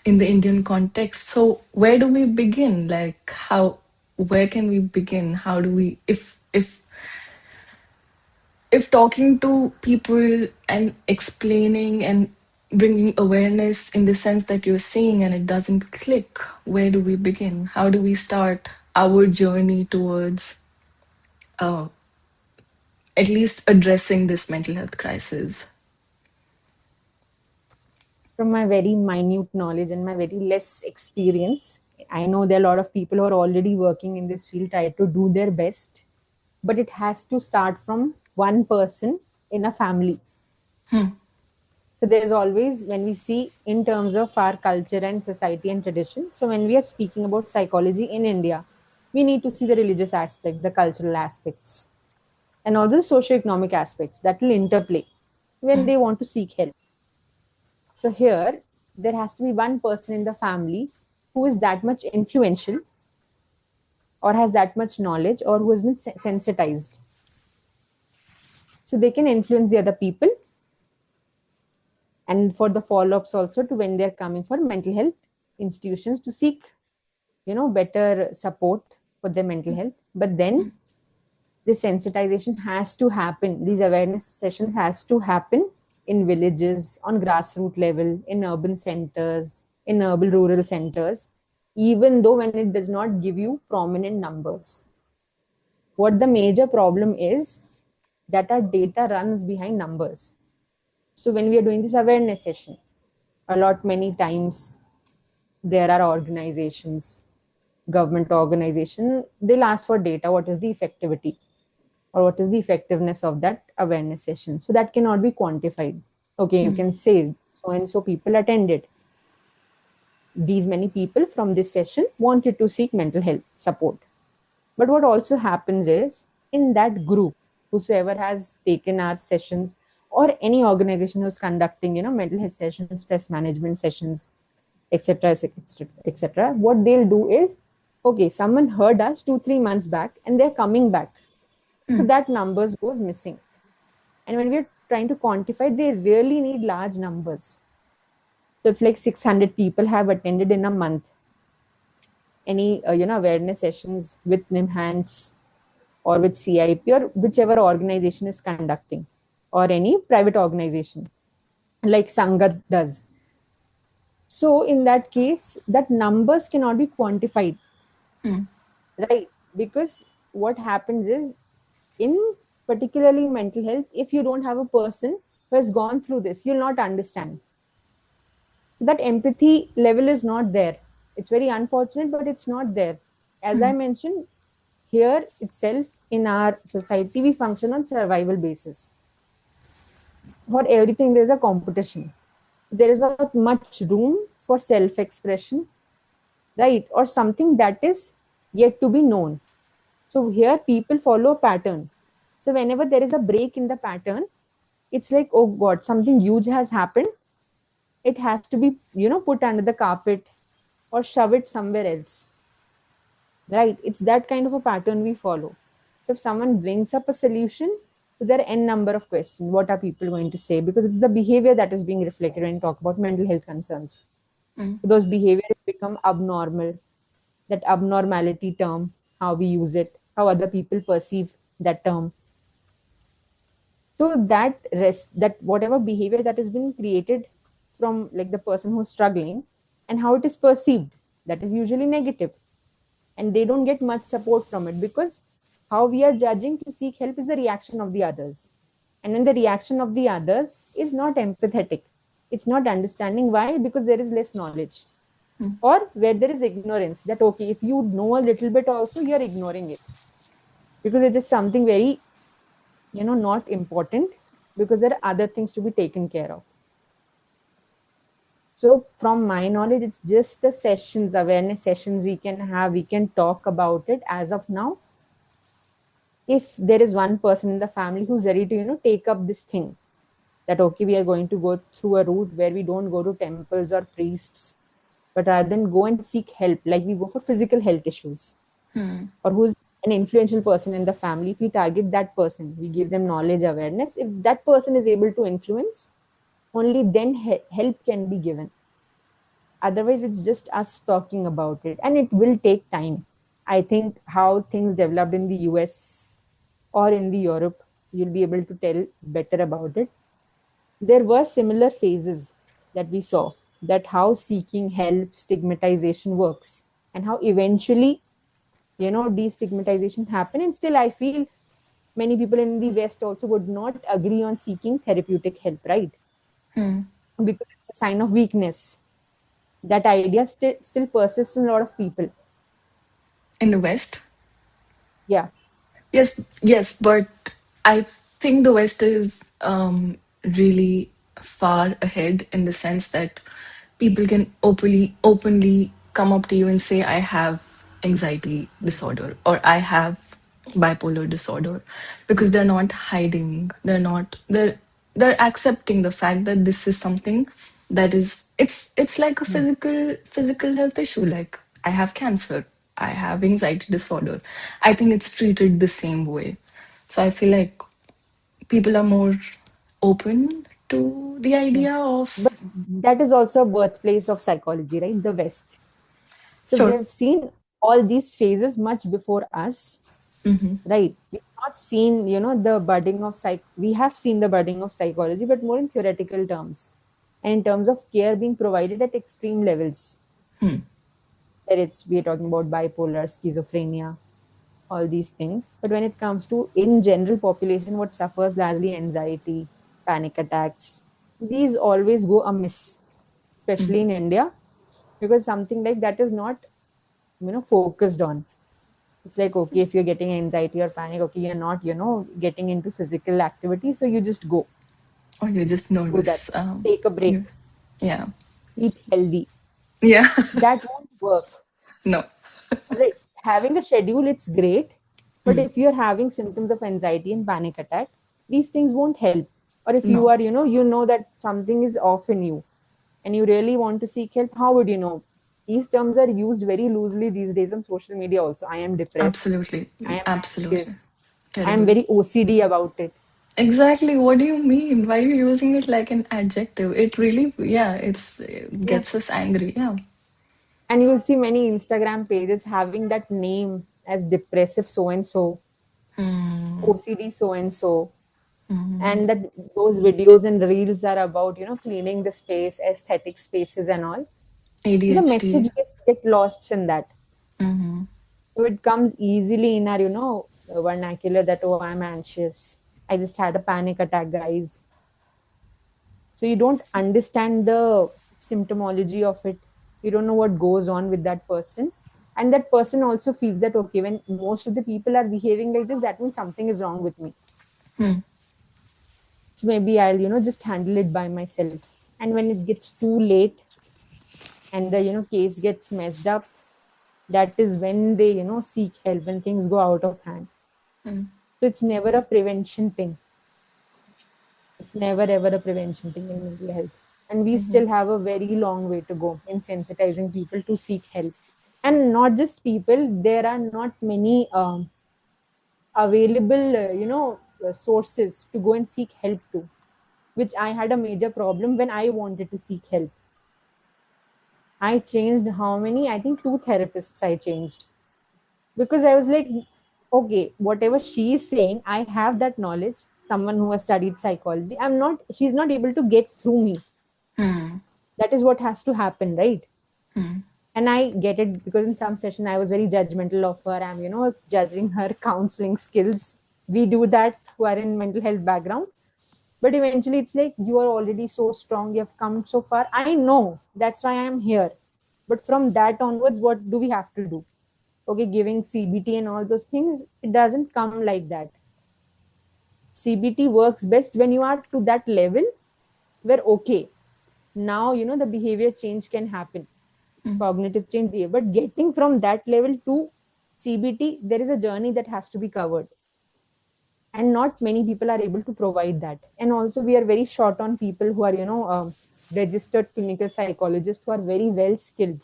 the Indian context. So where do we begin? Like how where can we begin? How do we if talking to people and explaining and bringing awareness in the sense that you're saying and it doesn't click, where do we begin? How do we start our journey towards uh, at least addressing this mental health crisis? From my very minute knowledge and my very less experience, I know there are a lot of people who are already working in this field, try to do their best, but it has to start from one person in a family. So there's always, when we see in terms of our culture and society and tradition, so when we are speaking about psychology in India, we need to see the religious aspect, the cultural aspects, and all the socioeconomic aspects that will interplay when they want to seek help. So here, there has to be one person in the family who is that much influential or has that much knowledge or who has been sensitized. So they can influence the other people, and for the follow-ups also, to when they're coming for mental health institutions to seek, better support for their mental health. But then this sensitization has to happen. These awareness sessions has to happen in villages, on grassroots level, in urban centers, in urban rural centers, even though when it does not give you prominent numbers. What the major problem is that our data runs behind numbers. So when we are doing this awareness session, a lot many times there are organizations, government organization, they'll ask for data. What is the effectivity or what is the effectiveness of that awareness session? So that cannot be quantified. Okay, you can say so and so people attended. These many people from this session wanted to seek mental health support. But what also happens is, in that group, whosoever has taken our sessions or any organization who's conducting, mental health sessions, stress management sessions, etc., etc., etc., what they'll do is, okay, someone heard us 2-3 months back and they're coming back. So that numbers goes missing. And when we're trying to quantify, they really need large numbers. So if like 600 people have attended in a month, any awareness sessions with NIMHANS or with CIP or whichever organization is conducting, or any private organization like Sangat does. So in that case, that numbers cannot be quantified, right? Because what happens is, in particularly mental health, if you don't have a person who has gone through this, you'll not understand. So that empathy level is not there. It's very unfortunate, but it's not there. As I mentioned, here itself in our society, we function on survival basis. for everything there's a competition. There is not much room for self-expression, right? Or something that is yet to be known. So here people follow a pattern. So whenever there is a break in the pattern, it's like, oh God, something huge has happened. It has to be, put under the carpet or shove it somewhere else, right? It's that kind of a pattern we follow. So if someone brings up a solution, so there are n number of questions. What are people going to say? Because it's the behavior that is being reflected when you talk about mental health concerns. Mm. So those behaviors become abnormal. That abnormality term, how we use it, how other people perceive that term. So that whatever behavior that has been created from like the person who's struggling and how it is perceived, that is usually negative, and they don't get much support from it, because how we are judging to seek help is the reaction of the others. And when the reaction of the others is not empathetic, it's not understanding. Why? Because there is less knowledge, or where there is ignorance, that okay, if you know a little bit also, you're ignoring it because it is something very, not important, because there are other things to be taken care of. So from my knowledge, it's just the sessions, awareness sessions we can have, we can talk about it as of now. If there is one person in the family who's ready to, take up this thing, that okay, we are going to go through a route where we don't go to temples or priests, but rather than go and seek help, like we go for physical health issues, or who's an influential person in the family, if we target that person, we give them knowledge, awareness, if that person is able to influence, only then help can be given. Otherwise it's just us talking about it, and it will take time. I think how things developed in the US or in the Europe, you'll be able to tell better about it. There were similar phases that we saw, that how seeking help, stigmatization works, and how eventually, destigmatization happen. And still I feel many people in the West also would not agree on seeking therapeutic help, right? Because it's a sign of weakness. That idea still persists in a lot of people. In the West? Yeah. Yes, yes, but I think the West is really far ahead in the sense that people can openly come up to you and say, I have anxiety disorder or I have bipolar disorder, because they're not hiding. They're accepting the fact that this is something that is, it's like a physical health issue. Like, I have cancer, I have anxiety disorder. I think it's treated the same way. So I feel like people are more open to the Yeah. idea But of. that is also a birthplace of psychology, right? The West. So Sure. they've seen all these phases much before us, right? We've not seen, the budding of we have seen the budding of psychology, but more in theoretical terms, and in terms of care being provided at extreme levels. Where we're talking about bipolar, schizophrenia, all these things. But when it comes to in general population, what suffers largely anxiety, panic attacks, these always go amiss, especially in India, because something like that is not, focused on. It's like, okay, if you're getting anxiety or panic, okay, you're not, getting into physical activity, so you just go Or you're just do that. nervous. Take a break, You, yeah. eat healthy. Yeah. That won't work. No. Right. Having a schedule, it's great. But if you're having symptoms of anxiety and panic attack, these things won't help. Or if you No. are, you know that something is off in you and you really want to seek help, how would you know? These terms are used very loosely these days on social media also. I am depressed. Absolutely. I am Absolutely. anxious. I am Terrible. very OCD about it. Exactly. What do you mean? Why are you using it like an adjective? It really, yeah, it Yeah. gets us angry. Yeah. And you will see many Instagram pages having that name as depressive so and so, OCD so and so. And that those videos and reels are about, cleaning the space, aesthetic spaces and all. So the ADHD. message get lost in that. So it comes easily in our, vernacular that, oh, I'm anxious, I just had a panic attack, guys. So you don't understand the symptomology of it. You don't know what goes on with that person. And that person also feels that, okay, when most of the people are behaving like this, that means something is wrong with me. So maybe I'll, just handle it by myself. And when it gets too late and the, case gets messed up, that is when they, seek help, when things go out of hand. So it's never a prevention thing. It's never ever a prevention thing in mental health. And we still have a very long way to go in sensitizing people to seek help. And not just people, there are not many available, sources to go and seek help to, which I had a major problem when I wanted to seek help. I changed how many? I think 2 therapists I changed because I was like, okay, whatever she is saying, I have that knowledge. Someone who has studied psychology, she's not able to get through me. That is what has to happen, right? And I get it because in some session I was very judgmental of her. I'm, judging her counseling skills. We do that who are in mental health background. But eventually it's like, you are already so strong, you have come so far. I know, that's why I'm here. But from that onwards, what do we have to do? Okay, giving CBT and all those things, it doesn't come like that. CBT works best when you are to that level where, okay, now, the behavior change can happen, cognitive change behavior. But getting from that level to CBT, there is a journey that has to be covered. And not many people are able to provide that. And also we are very short on people who are, registered clinical psychologists who are very well skilled.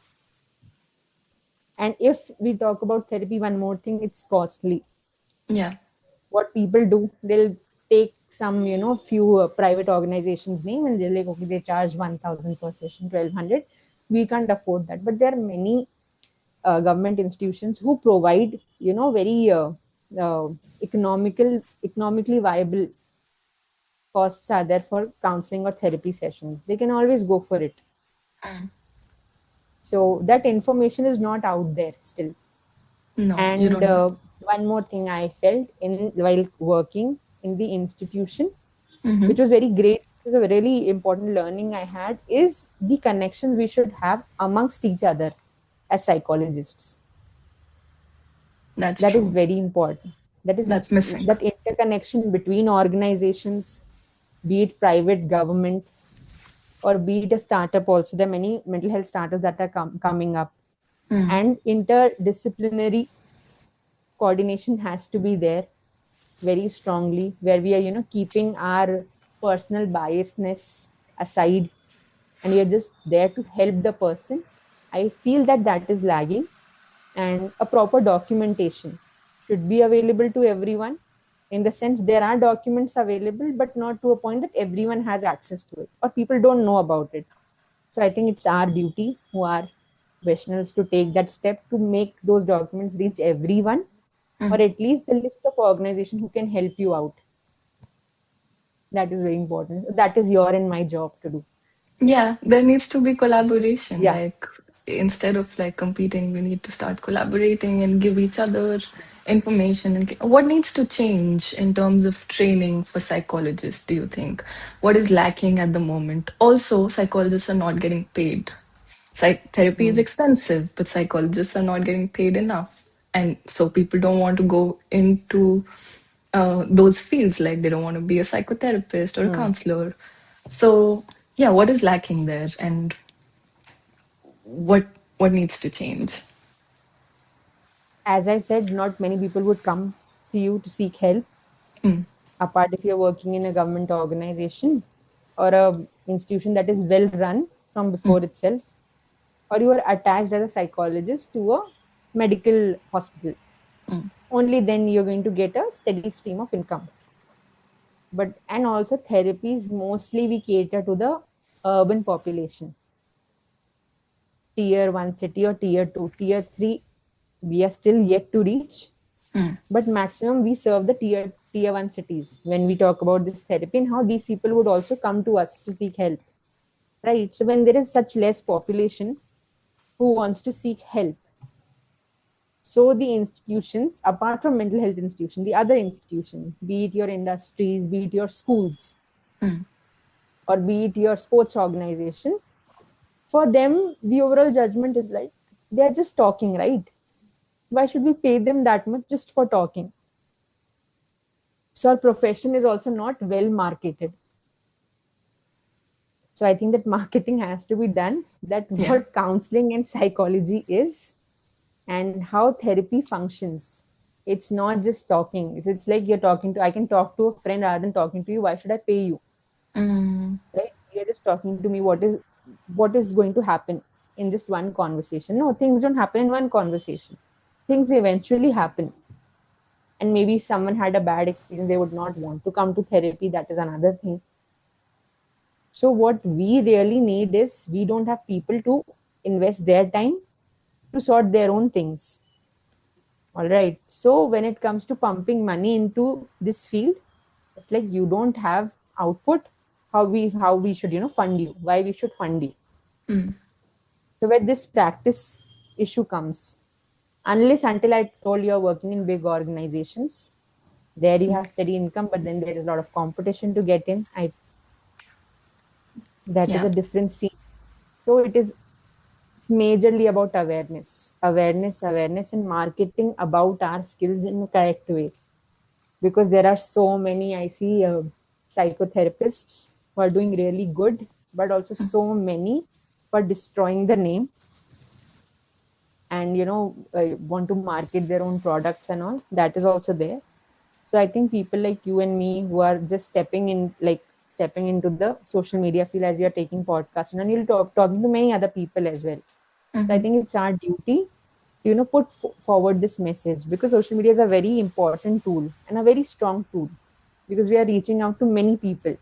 And if we talk about therapy, one more thing, it's costly. Yeah. What people do, they'll take some, few private organizations name and they're like, okay, they charge 1,000 per session, 1,200. We can't afford that. But there are many government institutions who provide, very economically viable costs are there for counseling or therapy sessions. They can always go for it. So that information is not out there still. No, you And don't. one more thing I felt in while working in the institution, which was very great, it was a really important learning I had, is the connections we should have amongst each other as psychologists. That's That is true. very important. That is That's missing. that interconnection between organizations, be it private, government, or be it a startup. Also, there are many mental health startups that are coming up, and interdisciplinary coordination has to be there very strongly, where we are, keeping our personal biasness aside and we are just there to help the person. I feel that that is lagging, and a proper documentation should be available to everyone. In the sense, there are documents available, but not to a point that everyone has access to it or people don't know about it. So I think it's our duty, who are professionals, to take that step to make those documents reach everyone, or at least the list of organizations who can help you out. That is very important. That is your and my job to do. Yeah, there needs to be collaboration. Yeah. Like instead of like competing, we need to start collaborating and give each other information. And what needs to change in terms of training for psychologists, do you think? What is lacking at the moment? Also, psychologists are not getting paid. Therapy is expensive, but psychologists are not getting paid enough. And so people don't want to go into those fields, like they don't want to be a psychotherapist or a counselor. So yeah, what is lacking there, and what what needs to change? As I said, not many people would come to you to seek help, apart if you're working in a government organization or a institution that is well run from before itself, or you are attached as a psychologist to a medical hospital. Only then you're going to get a steady stream of income. But and also therapies, mostly we cater to the urban population, tier 1 city or tier 2, tier 3 we are still yet to reach, but maximum we serve the tier 1 cities when we talk about this therapy, and how these people would also come to us to seek help, right? So when there is such less population who wants to seek help, so the institutions, apart from mental health institution, the other institution, be it your industries, be it your schools, or be it your sports organization, for them the overall judgment is like, they are just talking, right? Why should we pay them that much just for talking? So our profession is also not well marketed. So I think that marketing has to be done, that Yeah. what counseling and psychology is and how therapy functions. It's not just talking. It's like you're talking to, I can talk to a friend rather than talking to you. Why should I pay you? Mm, Right? You're just talking to me. What is going to happen in just one conversation? No, things don't happen in one conversation. Things eventually happen. And maybe someone had a bad experience, they would not want to come to therapy. That is another thing. So what we really need is, we don't have people to invest their time to sort their own things. All right. So when it comes to pumping money into this field, it's like you don't have output. How we should fund you? Why we should fund you? mm, So where this practice issue comes, unless until I told you're working in big organizations, there you have steady income, but then there is a lot of competition to get in. That is yeah. a different scene. So it's majorly about awareness, and marketing about our skills in a correct way. Because there are so many, I see psychotherapists who are doing really good, but also so many for destroying the name, and want to market their own products and all. That is also there. So I think people like you and me who are just stepping into the social media field, as you're taking podcasts, and you'll talking to many other people as well. So I Mm-hmm. think it's our duty to put forward this message, because social media is a very important tool and a very strong tool, because we are reaching out to many people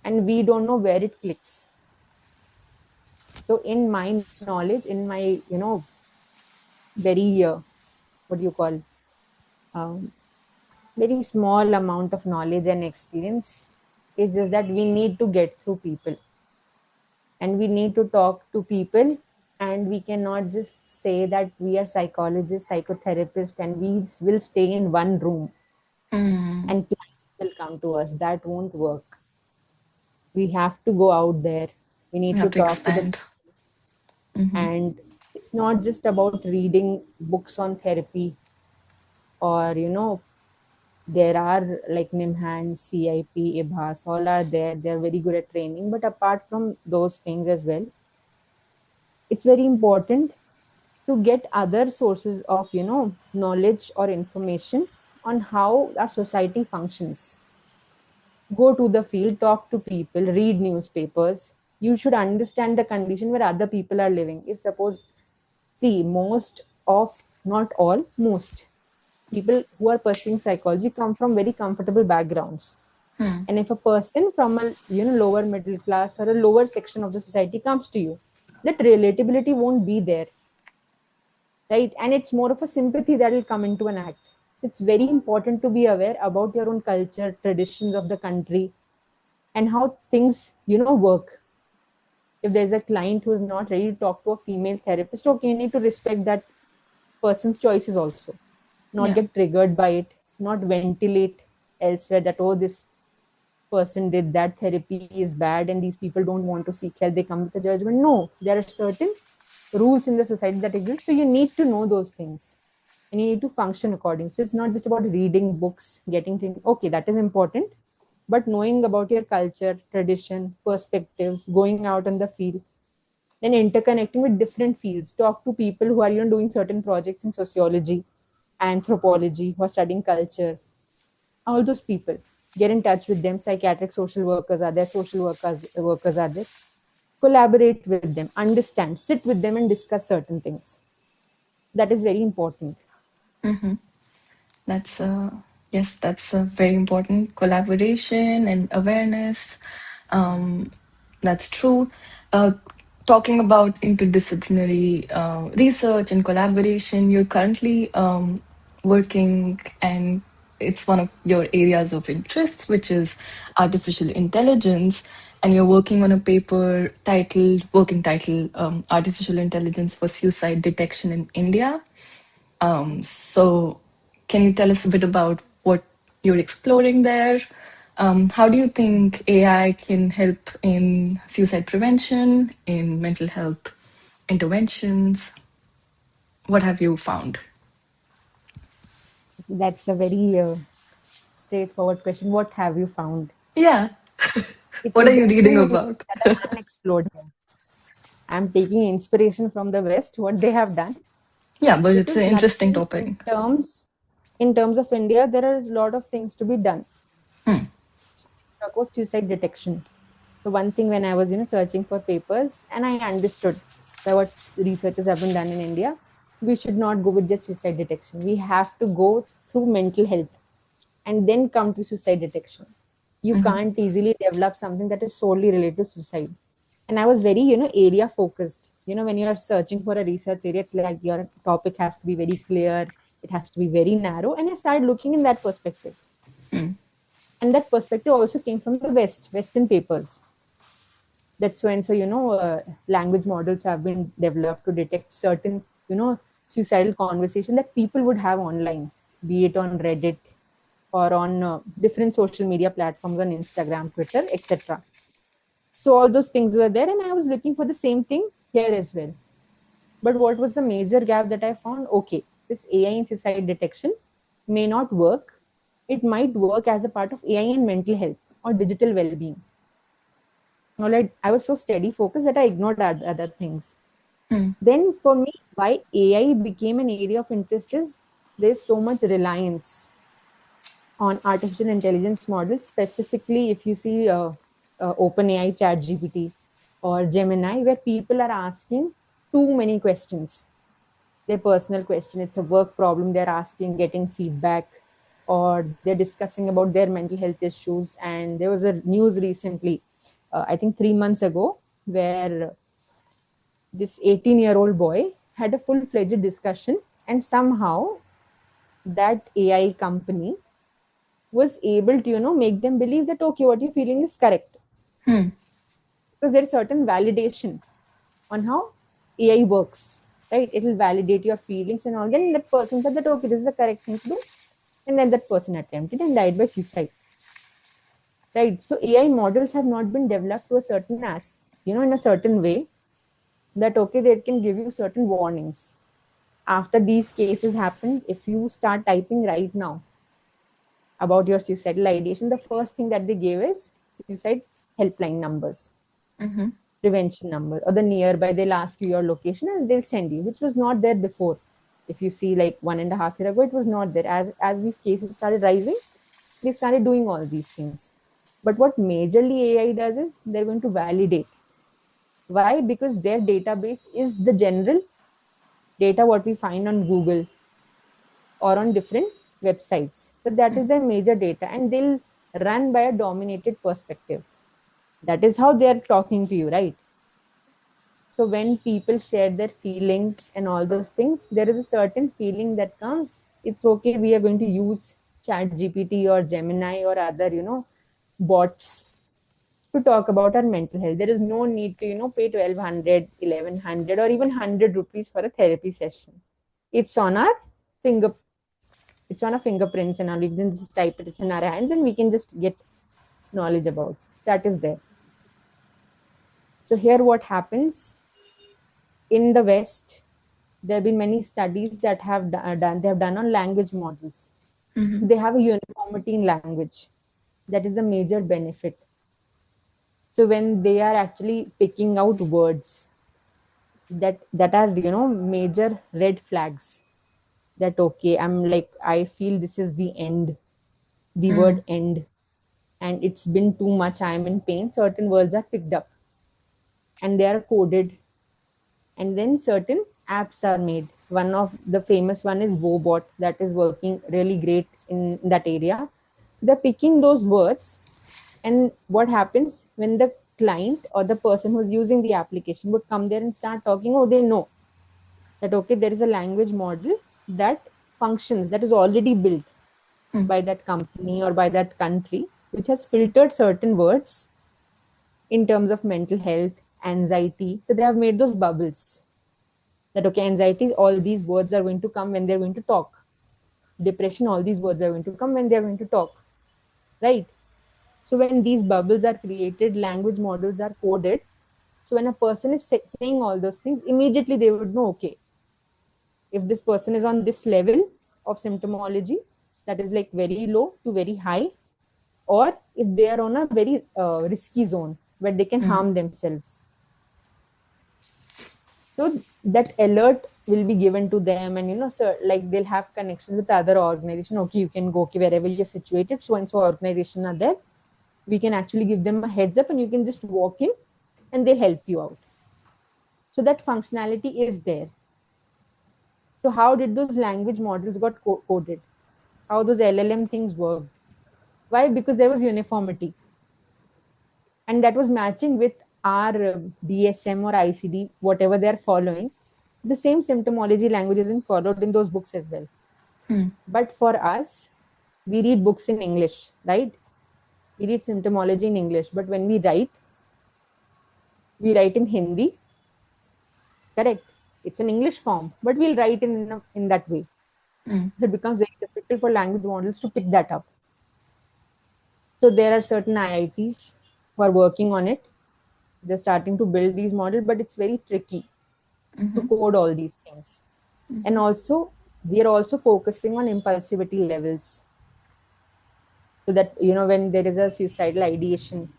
and we don't know where it clicks. So in my knowledge, in my very what do you call, um, very small amount of knowledge and experience, it's just that we need to get through people, and we need to talk to people, and we cannot just say that we are psychologists, psychotherapists, and we will stay in one room Mm, and clients will come to us. That won't work. We have to go out there. We you need to have to talk to the expand. people. Mm-hmm. And it's not just about reading books on therapy, or there are like Nimhan, CIP, IBHAS, all are there. They're very good at training. But apart from those things as well, it's very important to get other sources of knowledge or information on how our society functions. Go to the field, talk to people, read newspapers. You should understand the condition where other people are living. If suppose, see, most of, not all, most people who are pursuing psychology come from very comfortable backgrounds. Mm, And if a person from a lower middle class or a lower section of the society comes to you, that relatability won't be there, right? And it's more of a sympathy that will come into an act. So it's very important to be aware about your own culture, traditions of the country, and how things work. If there's a client who is not ready to talk to a female therapist, okay, you need to respect that person's choices also, not yeah. get triggered by it, not ventilate elsewhere that, oh, this person did that, therapy is bad and these people don't want to seek help, they come with a judgment. No, there are certain rules in the society that exist, so you need to know those things and you need to function according. So it's not just about reading books, getting to, okay, that is important, but knowing about your culture, tradition, perspectives, going out in the field, then interconnecting with different fields. Talk to people who are doing certain projects in sociology, anthropology, who are studying culture. All those people, get in touch with them. Psychiatric social workers are there, social workers are there. Collaborate with them, understand, sit with them and discuss certain things. That is very important. Mm-hmm. That's yes, that's a very important collaboration and awareness. Um, that's true. Uh, Talking about interdisciplinary research and collaboration, you're currently working, and it's one of your areas of interest, which is artificial intelligence. And you're working on a paper working title, Artificial Intelligence for Suicide Detection in India. So, can you tell us a bit about what you're exploring there? How do you think AI can help in suicide prevention, in mental health interventions? What have you found? That's a very straightforward question. What have you found? Yeah. It's What like are you there are too reading many about? things that are unexplored here. I'm taking inspiration from the West, what they have done, Yeah, but it's an because interesting nothing topic. in terms of India, there are a lot of things to be done. Talk about suicide detection. So one thing, when I was searching for papers, and I understood by what researchers have been done in India, we should not go with just suicide detection. We have to go through mental health and then come to suicide detection. You can't easily develop something that is solely related to suicide. And I was very area focused. When you are searching for a research area, it's like your topic has to be very clear, it has to be very narrow, and I started looking in that perspective. And that perspective also came from the Western papers. That's when, so language models have been developed to detect certain suicidal conversation that people would have online, be it on Reddit or on different social media platforms, on Instagram, Twitter, etc. So all those things were there, and I was looking for the same thing here as well. But what was the major gap that I found? Okay, this AI in suicide detection may not work. It might work as a part of AI in mental health or digital well-being. All I was so steady focused that I ignored other things. Then for me, why AI became an area of interest is there's so much reliance on artificial intelligence models. Specifically, if you see OpenAI, ChatGPT, or Gemini, where people are asking too many questions. Their personal question, it's a work problem they're asking, getting feedback, or they're discussing about their mental health issues. And there was a news recently, I think 3 months ago, where this 18-year-old boy had a full-fledged discussion, and somehow that AI company was able to make them believe that okay, what you're feeling is correct, because there's certain validation on how AI works, right? It will validate your feelings and all. Then that person said that okay, this is the correct thing to do, and then that person attempted and died by suicide, right? So AI models have not been developed to a certain in a certain way, that okay, they can give you certain warnings. After these cases happen, if you start typing right now about your suicidal ideation, the first thing that they gave is suicide helpline numbers, prevention numbers, or the nearby. They'll ask you your location and they'll send you, which was not there before. If you see, like 1.5 years ago, it was not there. As these cases started rising, they started doing all these things. But what majorly AI does is they're going to validate. Why? Because their database is the general data what we find on Google or on different websites. So that is their major data, and they'll run by a dominated perspective. That is how they're talking to you, right? So when people share their feelings and all those things, there is a certain feeling that comes. It's okay, we are going to use Chat GPT or Gemini or other, bots to talk about our mental health. There is no need to, pay 1,200, 1,100, or even 100 rupees for a therapy session. It's on our finger, it's on our fingerprints, and we can just type it, it's in our hands, and we can just get knowledge about it. That is there. So here what happens in the West, there have been many studies that have done, they have done on language models. So they have a uniformity in language. That is the major benefit. So when they are actually picking out words that are major red flags, that okay, I feel this is the end, the word end, and it's been too much, I'm in pain, certain words are picked up and they are coded, and then certain apps are made. One of the famous one is Wobot, that is working really great in that area. So they're picking those words, and what happens when the client or the person who's using the application would come there and start talking, oh, they know that okay, there is a language model that functions, that is already built by that company or by that country, which has filtered certain words in terms of mental health, anxiety. So they have made those bubbles that okay, anxiety, all these words are going to come when they're going to talk. Depression, all these words are going to come when they're going to talk, right? So when these bubbles are created, language models are coded. So when a person is saying all those things, immediately they would know, okay, if this person is on this level of symptomology, that is like very low to very high, or if they are on a very risky zone where they can harm themselves. So that alert will be given to them, and so like they'll have connections with other organization. Okay, you can go, okay, wherever you're situated, so and so organization are there. We can actually give them a heads up, and you can just walk in and they'll help you out. So that functionality is there. So how did those language models got coded? How those LLM things worked? Why? Because there was uniformity, and that was matching with our DSM or ICD, whatever they are following. The same symptomology language isn't followed in those books as well. But for us, we read books in English, right? We read symptomology in English, but when we write in Hindi, correct? It's an English form, but we'll write in that way. It becomes very difficult for language models to pick that up. So there are certain IITs who are working on it. They're starting to build these models, but it's very tricky to code all these things. And also, we are also focusing on impulsivity levels. So that, when there is a suicidal ideation,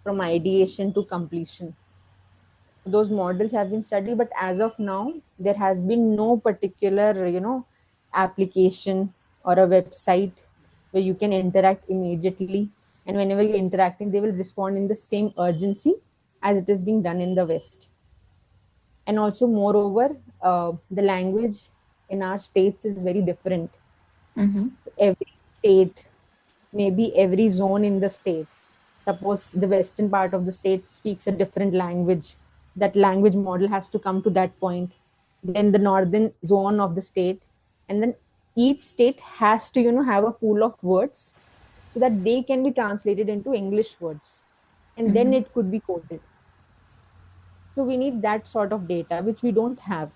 from ideation to completion, those models have been studied, but as of now, there has been no particular, application or a website where you can interact immediately. And whenever you're interacting, they will respond in the same urgency as it is being done in the West. And also, moreover, the language in our states is very different. Every state, maybe every zone in the state, suppose the western part of the state speaks a different language, that language model has to come to that point, then the northern zone of the state, and then each state has to have a pool of words so that they can be translated into English words, and then it could be coded. So we need that sort of data, which we don't have.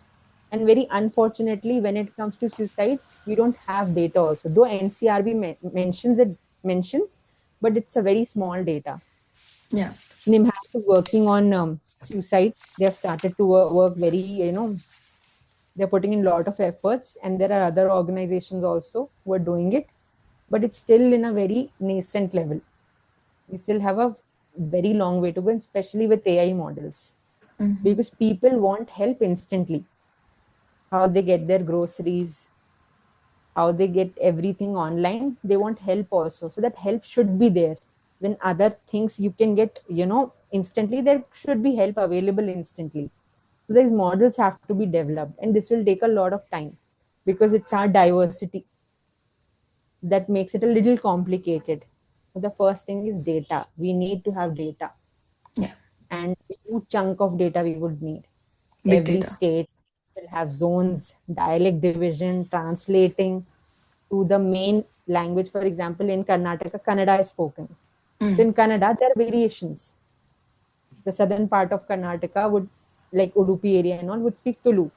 And very unfortunately, when it comes to suicide, we don't have data also. Though NCRB mentions, but it's a very small data. Yeah. NIMHANS is working on suicide. They have started to work very, they're putting in a lot of efforts, and there are other organizations also who are doing it, but it's still in a very nascent level. We still have a very long way to go, especially with AI models, because people want help instantly. How they get their groceries, how they get everything online, they want help also. So that help should be there. When other things you can get, instantly, there should be help available instantly. So these models have to be developed, and this will take a lot of time because it's our diversity that makes it a little complicated. So the first thing is data. We need to have data, Yeah. and a huge chunk of data we would need. Big Every data. state will have zones, dialect division, translating to the main language. For example, in Karnataka, Kannada is spoken. So in Kannada, there are variations. The southern part of Karnataka would, like Udupi area and all, would speak Tulu.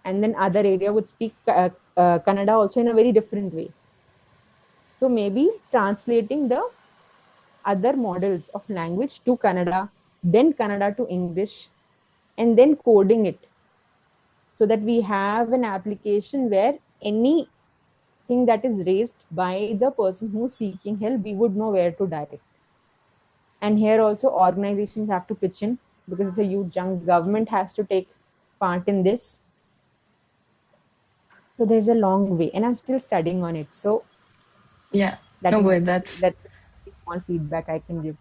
And then other area would speak Kannada also in a very different way. So maybe translating the other models of language to Kannada, then Kannada to English, and then coding it so that we have an application where anything that is raised by the person who's seeking help, we would know where to direct. And here also organizations have to pitch in because it's a huge chunk. Government has to take part in this. So there's a long way, and I'm still studying on it. So Yeah. that No, is but that's that's the small feedback I can give.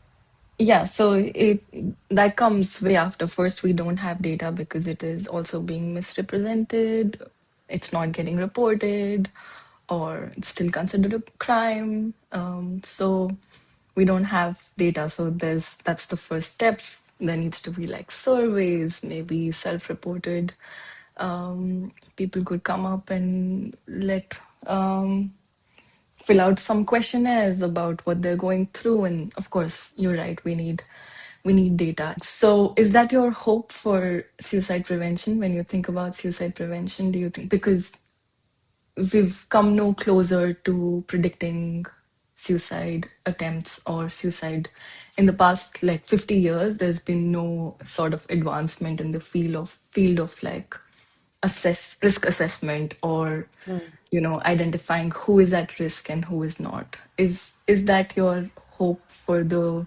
yeah, so it that comes way after. First, we don't have data because it is also being misrepresented. It's not getting reported, or it's still considered a crime. So we don't have data. So that's the first step. There needs to be like surveys, maybe self-reported. People could come up and let fill out some questionnaires about what they're going through, and of course you're right, we need data. So is that your hope for suicide prevention? When you think about suicide prevention, do you think, because we've come no closer to predicting suicide attempts or suicide in the past like 50 years, there's been no sort of advancement in the field of like assess risk assessment or identifying who is at risk and who is not. Is that your hope for the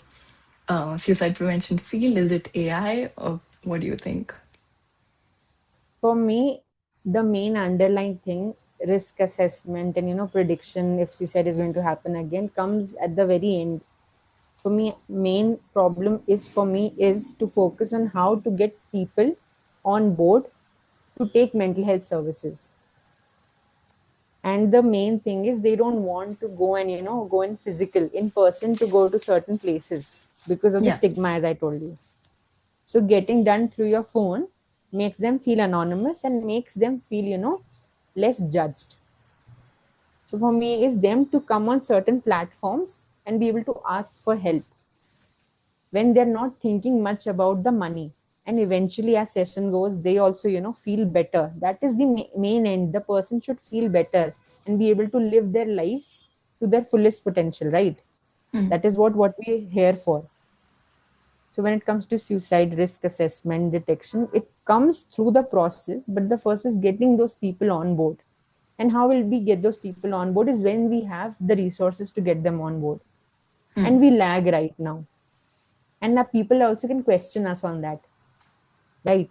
suicide prevention field? Is it AI, or what do you think? For me, the main underlying thing, risk assessment and prediction if suicide is going to happen again, comes at the very end. For me, main problem is for me is to focus on how to get people on board to take mental health services. And the main thing is they don't want to go and go in physical in person to go to certain places because of the Yeah. stigma, as I told you. So getting done through your phone makes them feel anonymous and makes them feel less judged. So for me is them to come on certain platforms and be able to ask for help when they're not thinking much about the money. And eventually as session goes, they also feel better. That is the main end. The person should feel better and be able to live their lives to their fullest potential, right? That is what we're here for. So when it comes to suicide risk assessment detection, it comes through the process, but the first is getting those people on board. And how will we get those people on board is when we have the resources to get them on board. And we lag right now. And now people also can question us on that, right?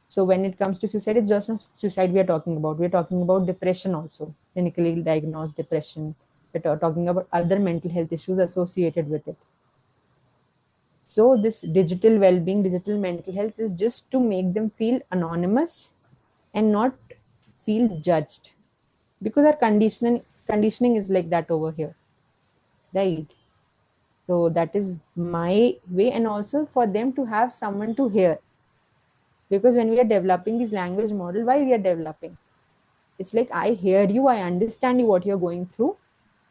So when it comes to suicide, it's just not suicide we are talking about. We're talking about depression also, clinically diagnosed depression. We're talking about other mental health issues associated with it. So this digital well-being, digital mental health is just to make them feel anonymous and not feel judged, because our conditioning is like that over here, right? So that is my way, and also for them to have someone to hear, because when we are developing this language model, why we are developing? It's like, I hear you, I understand you, what you're going through,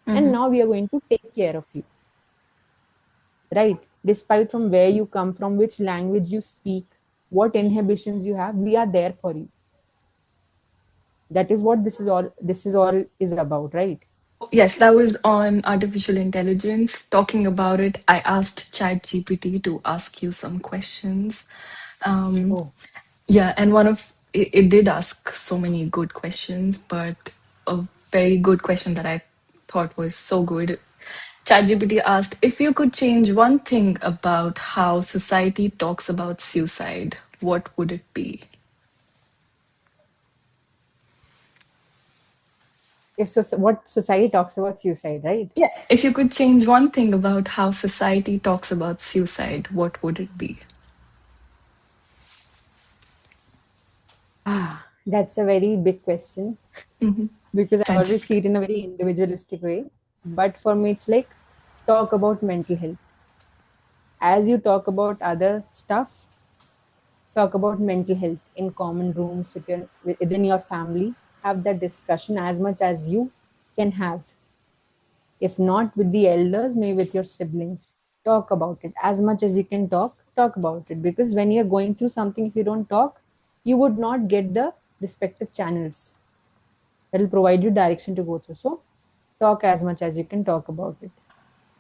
and now we are going to take care of you, right? Despite from where you come from, which language you speak, what inhibitions you have, we are there for you. That is what this is all is about, right? Yes, that was on artificial intelligence. Talking about it, I asked ChatGPT to ask you some questions. Oh, Yeah, and it did ask so many good questions, but a very good question that I thought was so good. ChatGPT asked, if you could change one thing about how society talks about suicide, what would it be? if so, what society talks about suicide, right? Yeah, if you could change one thing about how society talks about suicide, what would it be? That's a very big question, because I always see ChatGPT. it in a very individualistic way. But for me, it's like, talk about mental health. As you talk about other stuff, talk about mental health in common rooms within your family. Have that discussion as much as you can have. If not with the elders, maybe with your siblings. Talk about it as much as you can talk about it, because when you're going through something, if you don't talk, you would not get the respective channels that will provide you direction to go through. So talk as much as you can talk about it.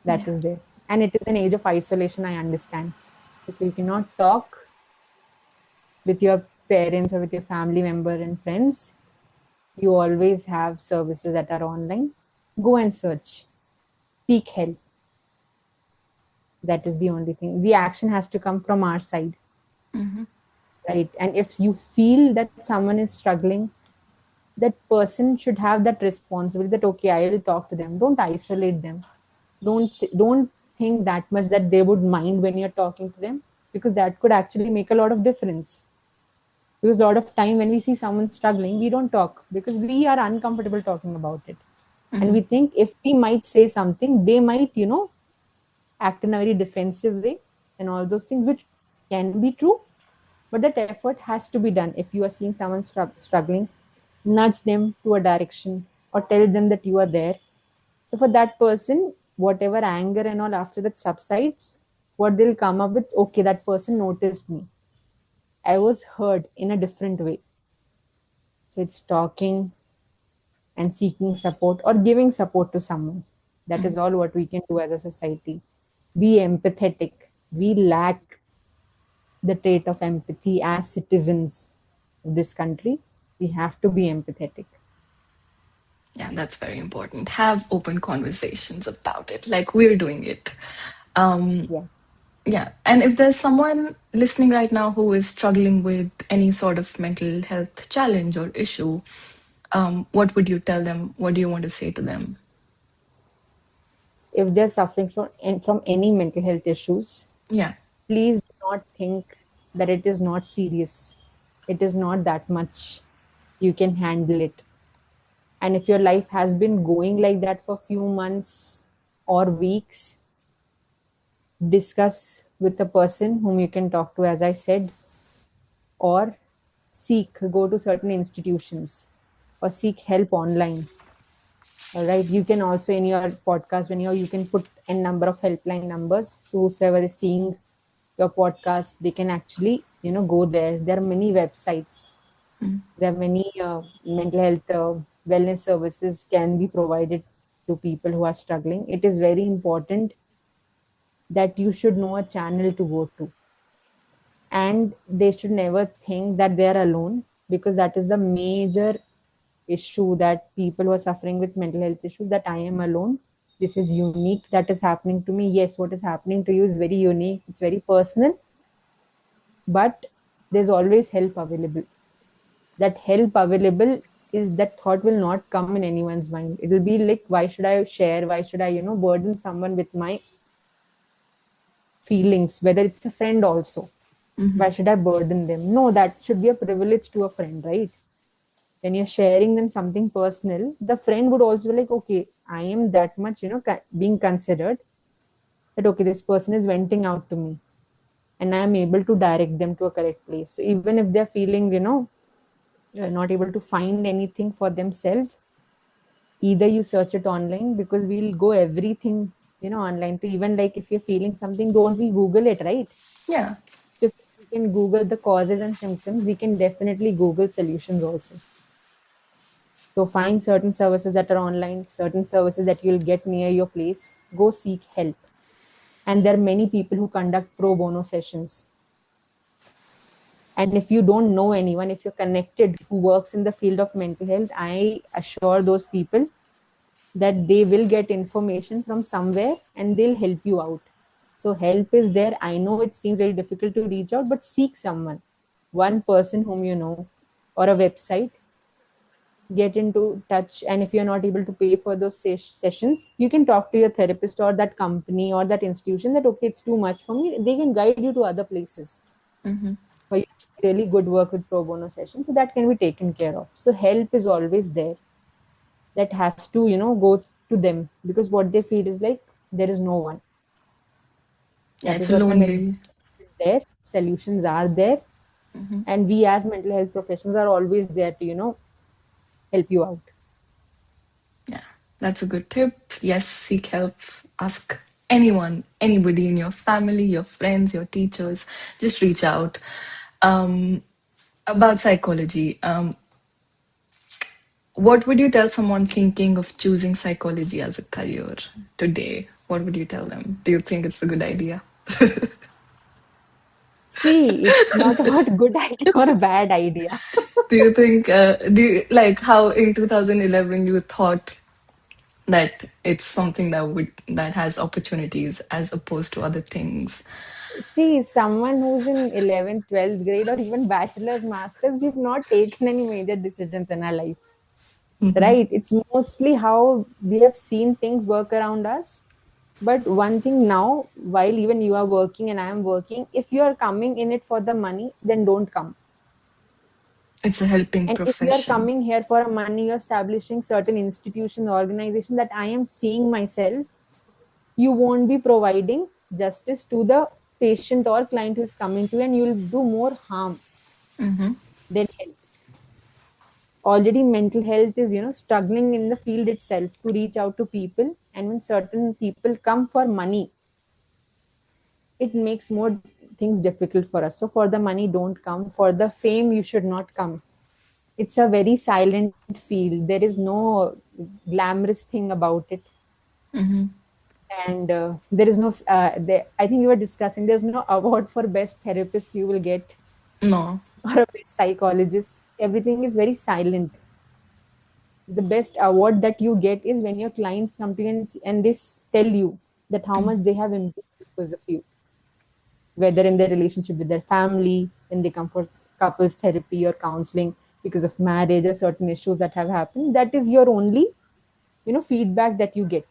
That Yeah. is there. And it is an age of isolation, I understand. If you cannot talk with your parents or with your family member and friends, you always have services that are online. Go and search, seek help. That is the only thing. The action has to come from our side, right? And if you feel that someone is struggling, that person should have that responsibility that, okay, I will talk to them. Don't isolate them. Don't think that much that they would mind when you're talking to them, because that could actually make a lot of difference. Because a lot of time when we see someone struggling, we don't talk because we are uncomfortable talking about it. And we think if we might say something, they might act in a very defensive way and all those things, which can be true, but that effort has to be done. If you are seeing someone struggling, nudge them to a direction or tell them that you are there. So for that person, whatever anger and all after that subsides, what they'll come up with, okay, that person noticed me, I was heard in a different way. So it's talking and seeking support or giving support to someone. That is all what we can do as a society. Be empathetic. We lack the trait of empathy as citizens of this country. We have to be empathetic. Yeah, that's very important. Have open conversations about it, like we're doing it. Um, Yeah. yeah, and if there's someone listening right now who is struggling with any sort of mental health challenge or issue, what would you tell them? What do you want to say to them? If they're suffering from any mental health issues, Yeah. please do not think that it is not serious. It is not that much. You can handle it. And if your life has been going like that for few months or weeks, discuss with a person whom you can talk to, as I said, or go to certain institutions or seek help online. All right. You can also in your podcast, when you can put a number of helpline numbers. So whoever is seeing your podcast, they can actually, go there. There are many websites. There are many mental health wellness services can be provided to people who are struggling. It is very important that you should know a channel to go to, and they should never think that they are alone, because that is the major issue, that people who are suffering with mental health issues, that I am alone, this is unique, that is happening to me. Yes, what is happening to you is very unique, it's very personal, but there's always help available. That help available is, that thought will not come in anyone's mind. It will be like, why should I share, why should I burden someone with my feelings, whether it's a friend also. Why should I burden them? No, that should be a privilege to a friend, right? When you're sharing them something personal, the friend would also be like, okay, I am that much, being considered, that okay, this person is venting out to me, and I am able to direct them to a correct place. So even if they're feeling, not able to find anything for themselves, either you search it online, because we'll go everything, online, to even like if you're feeling something, don't we Google it, right? Yeah. So if we can Google the causes and symptoms, we can definitely Google solutions also. So find certain services that are online, certain services that you'll get near your place. Go seek help. And there are many people who conduct pro bono sessions. And if you don't know anyone, if you're connected who works in the field of mental health, I assure those people that they will get information from somewhere and they'll help you out. So help is there. I know it seems very difficult to reach out, but seek someone, one person whom you know, or a website. Get into touch, and if you're not able to pay for those sessions, you can talk to your therapist or that company or that institution, that okay, it's too much for me. They can guide you to other places for you to really good work with pro bono sessions, so that can be taken care of. So help is always there. That has to go to them, because what they feel is like there is no one. Yeah, That it's is a what my message lonely. is. There solutions are there, and we as mental health professionals are always there to help you out. Yeah, that's a good tip. Yes, seek help. Ask anyone, anybody in your family, your friends, your teachers. Just reach out. Um, about psychology, what would you tell someone thinking of choosing psychology as a career today? What would you tell them? Do you think it's a good idea? See, it's not about good idea or a bad idea. Do you think, do you, like how in 2011 you thought that it's something that has opportunities as opposed to other things? See, someone who's in 11th, 12th grade, or even bachelor's, master's, we've not taken any major decisions in our life, right? It's mostly how we have seen things work around us. But one thing now, while even you are working and I am working, if you are coming in it for the money, then don't come. It's a helping And if you are profession. coming here for a money, you're establishing certain institution, organization that I am seeing myself, you won't be providing justice to the patient or client who is coming to you, and you'll do more harm than help. Already mental health is struggling in the field itself to reach out to people, and when certain people come for money, it makes more things difficult for us. So for the money, don't come. For the fame, you should not come. It's a very silent field. There is no glamorous thing about it. And there is no I think you were discussing, there's no award for best therapist you will get, No. or a best psychologist. Everything is very silent. the best award that you get is when your clients come to you and they tell you that how much they have improved because of you, whether in their relationship with their family, when they come for couples therapy or counseling because of marriage or certain issues that have happened. That is your only, feedback that you get.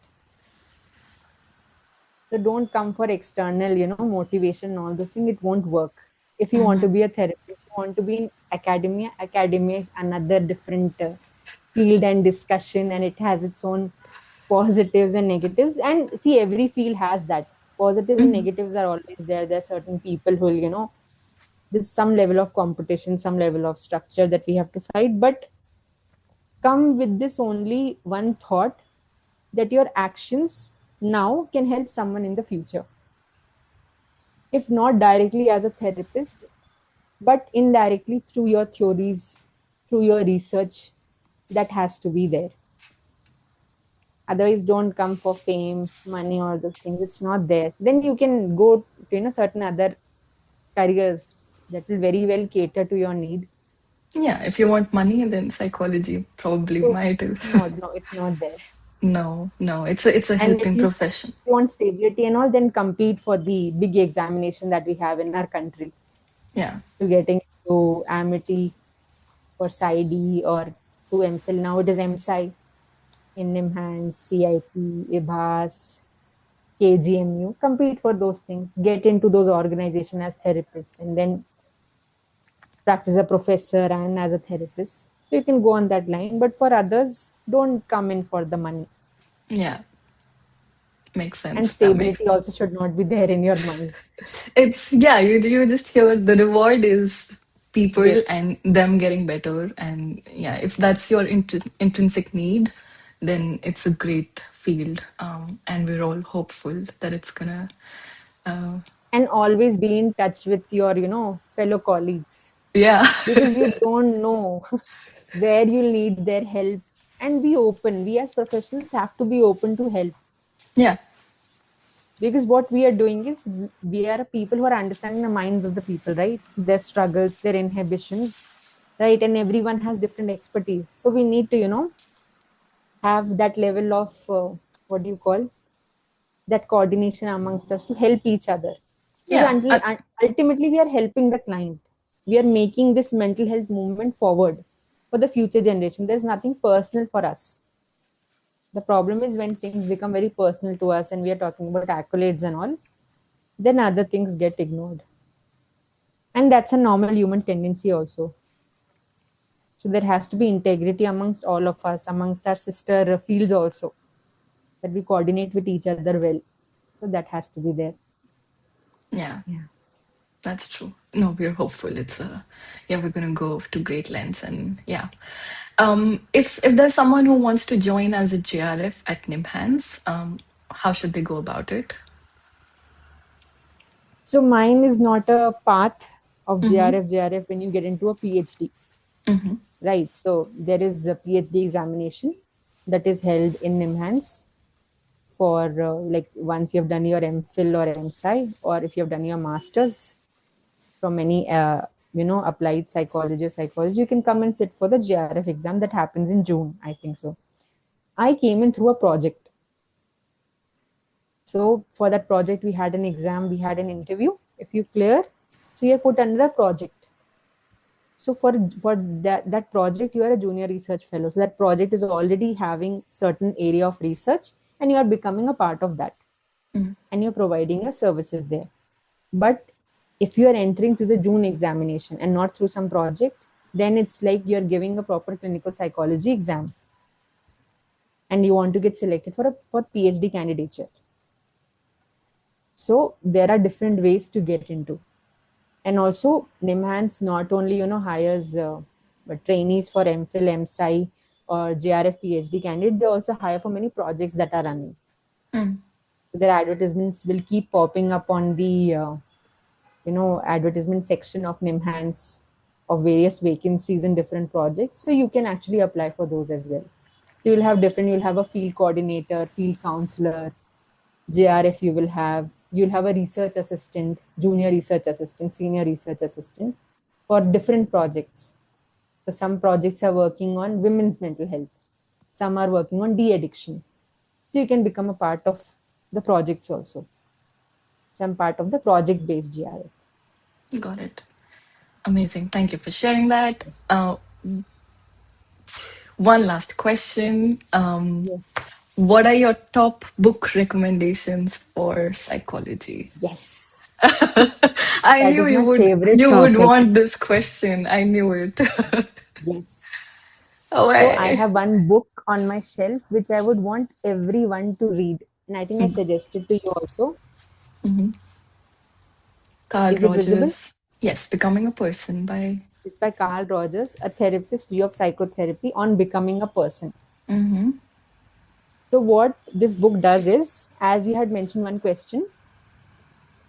So don't come for external, motivation and all those things. It won't work. If you want to be a therapist, you want to be in academia. Academia is another different field and discussion, and it has its own positives and negatives. And see, every field has that. Positives and negatives are always there. There are certain people who, there's some level of competition, some level of structure that we have to fight. But come with this only one thought that your actions now can help someone in the future. If not directly as a therapist, but indirectly through your theories, through your research, that has to be there. Otherwise, don't come for fame, money, all those things. It's not there. Then you can go to certain other careers that will very well cater to your need. Yeah, if you want money, then psychology probably So might. no, it's not there. No, no, it's a And if helping you profession. want stability and all, then compete for the big examination that we have in our country Yeah. to getting to Amity or PsyD or to MPhil. Now it is MSci in NIMHANS, CIP, IBHAS, KGMU. Compete for those things. Get into those organizations as therapists and then practice as a professor and as a therapist. So you can go on that line. But for others, don't come in for the money. Yeah. Makes And sense. That makes stability also should not be there in your mind. It's yeah, you just hear the reward is people Yes. and them getting better, and yeah, if that's your intrinsic need, then it's a great field, and we're all hopeful that it's gonna uh, And always be in touch with your, fellow colleagues, yeah. because you don't know where you'll need their help. And be open. We as professionals have to be open to help, Yeah. because what we are doing is we are people who are understanding the minds of the people, right? Their struggles, their inhibitions, right? And everyone has different expertise. So we need to, have that level of what do you call that coordination amongst us to help each other. Because Yeah. ultimately we are helping the client. We are making this mental health movement forward for the future generation. There's nothing personal for us. The problem is when things become very personal to us and we are talking about accolades and all, then other things get ignored. And that's a normal human tendency also. So there has to be integrity amongst all of us, amongst our sister fields also, that we coordinate with each other well. So that has to be there. Yeah. Yeah. That's true. No, we're hopeful. It's yeah, we're gonna go to great lengths, and yeah. If there's someone who wants to join as a JRF at NIMHANS, how should they go about it? So mine is not a path of Mm-hmm. JRF when you get into a PhD, Mm-hmm. right? So there is a PhD examination that is held in NIMHANS for like once you have done your MPhil or MSci, or if you have done your masters from any applied psychology or psychology, you can come and sit for the JRF exam that happens in June, I think so. I came in through a project. So for that project, we had an exam, we had an interview. If you clear, so you're put under a project. So for that project, you are a junior research fellow. So that project is already having certain area of research, and you are becoming a part of that, and you're providing your services there. But if you are entering through the June examination and not through some project, then it's like you're giving a proper clinical psychology exam, and you want to get selected for PhD candidature. So there are different ways to get into. And also NIMHANS not only hires trainees for MPhil, MSci or JRF PhD candidate, they also hire for many projects that are running. Their advertisements will keep popping up on the advertisement section of NIMHANS of various vacancies in different projects. So you can actually apply for those as well. So you'll have a field coordinator, field counselor, JRF you'll have a research assistant, junior research assistant, senior research assistant for different projects. So some projects are working on women's mental health. some are working on de-addiction. So you can become a part of the projects also. So I'm part of the project-based GRF. Got it. Amazing. Thank you for sharing that. One last question. Yes. What are your top book recommendations for psychology? Yes. I That knew is my favorite you would topic. want this question. I knew it. Yes. Oh, So I I. have one book on my shelf which I would want everyone to read. And I think I suggested to you also. Carl Is it visible? Rogers. Yes, Becoming a Person by. It's by Carl Rogers, A Therapist's View of Psychotherapy on Becoming a Person. So what this book does is, as you had mentioned one question,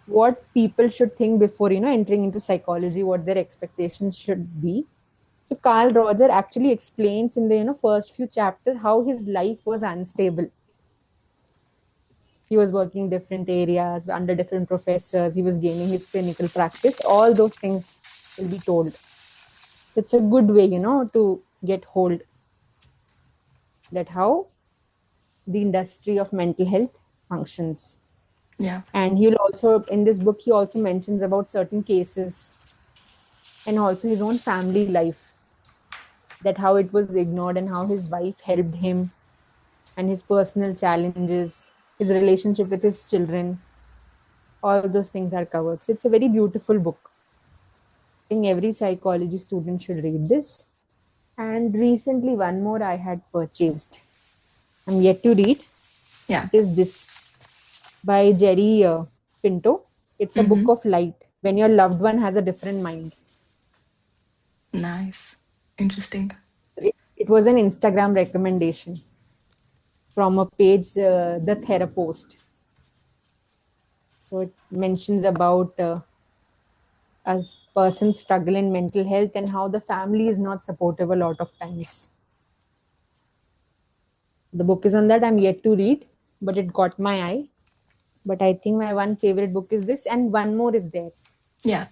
what people should think before, entering into psychology, what their expectations should be. So Carl Roger actually explains in the, first few chapters how his life was unstable. He was working different areas under different professors. He was gaining his clinical practice. All those things will be told. It's a good way, to get hold that how the industry of mental health functions. Yeah. And he'll also, in this book, he also mentions about certain cases and also his own family life, that how it was ignored and how his wife helped him, and his personal challenges, his relationship with his children. All those things are covered. So it's a very beautiful book. I think every psychology student should read this. And recently, one more I had purchased. I'm yet to read. Yeah. It is this by Jerry Pinto. It's a book of light. When your loved one has a different mind. Nice. Interesting. It was an Instagram recommendation from a page, The Therapost. So it mentions about a person's struggle in mental health and how the family is not supportive a lot of times. The book is on that. I'm yet to read, but it got my eye. But I think my one favorite book is this, and one more is there. Yeah.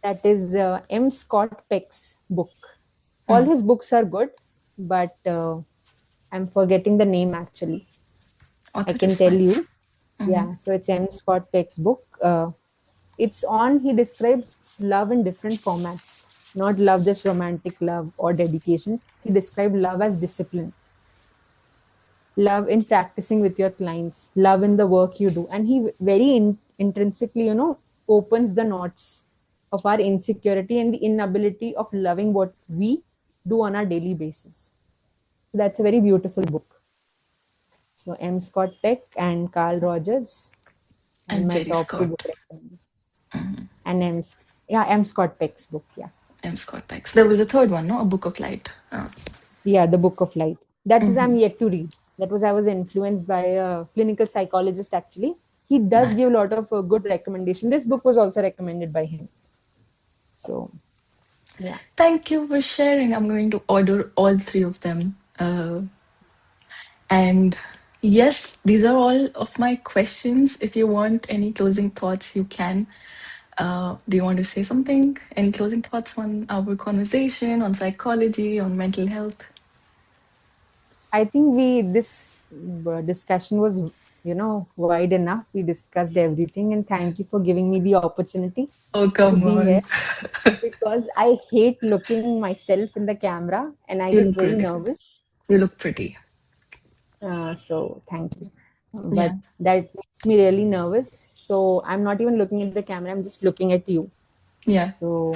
That is M. Scott Peck's book. All his books are good, but I'm forgetting the name actually. I Author can is tell fine. you. Yeah, so it's M. Scott Peck's book. It's on, he describes love in different formats, not love just romantic love or dedication. He described love as discipline, love in practicing with your clients, love in the work you do. And he very intrinsically, opens the knots of our insecurity and the inability of loving what we do on our daily basis. That's a very beautiful book. So M. Scott Peck and Carl Rogers are And my Jerry top two book Scott. recommendations. And M. Scott Peck's book, yeah. M. Scott Peck. There was a third one, no? A Book of Light. Yeah, The Book of Light. That is I'm yet to read. That was I was influenced by a clinical psychologist actually. He does give a lot of good recommendation. This book was also recommended by him. So, yeah. Thank you for sharing. I'm going to order all three of them. And yes, these are all of my questions. If you want any closing thoughts, you can. Do you want to say something? Any closing thoughts on our conversation, on psychology, on mental health? I think this discussion was, wide enough. We discussed everything, and thank you for giving me the opportunity Oh, to come be here, on. because I hate looking myself in the camera and I You get look very really nervous. You look pretty. So thank you. But Yeah. that makes me really nervous. So I'm not even looking at the camera. I'm just looking at you. Yeah. So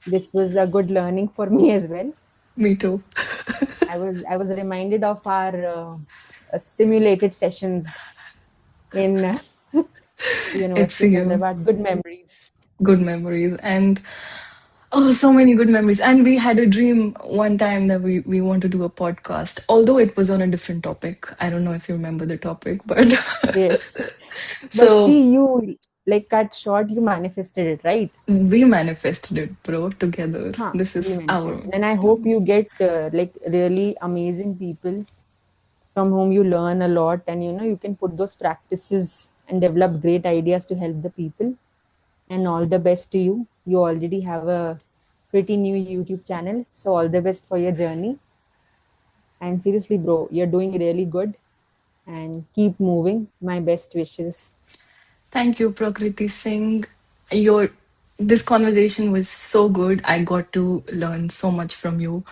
this was a good learning for me as well. Me too. I was reminded of our simulated sessions in It's University of you. Hyderabad. Good memories. Good memories. And oh, so many good memories. And we had a dream one time that we want to do a podcast, although it was on a different topic. I don't know if you remember the topic, but Yes. But so see, you like cut short, you manifested it, right? we manifested it, bro, together. Huh, This we is our. manifested. And I hope you get like really amazing people from whom you learn a lot, and you can put those practices and develop great ideas to help the people. And all the best to you. You already have a pretty new YouTube channel, so all the best for your journey. And seriously, bro, you're doing really good and keep moving. My best wishes. Thank you, Prakriti Singh. Your This conversation was so good. I got to learn so much from you.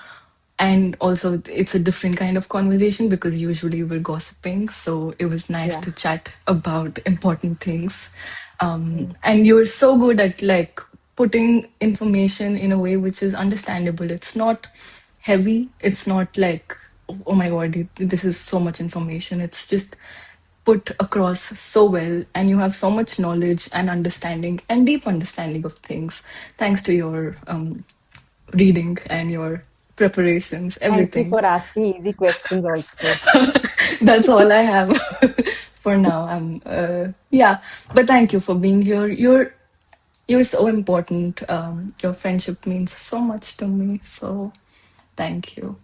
And also it's a different kind of conversation because usually we're gossiping. So it was nice Yeah. to chat about important things. And you're so good at like putting information in a way which is understandable. It's not heavy. It's not like, oh my God, this is so much information. It's just put across so well, and you have so much knowledge and understanding and deep understanding of things thanks to your reading and your preparations, Thank you everything. for asking easy questions also. That's all I have for now. Yeah, but thank you for being here. You're so important. Your friendship means so much to me. So thank you.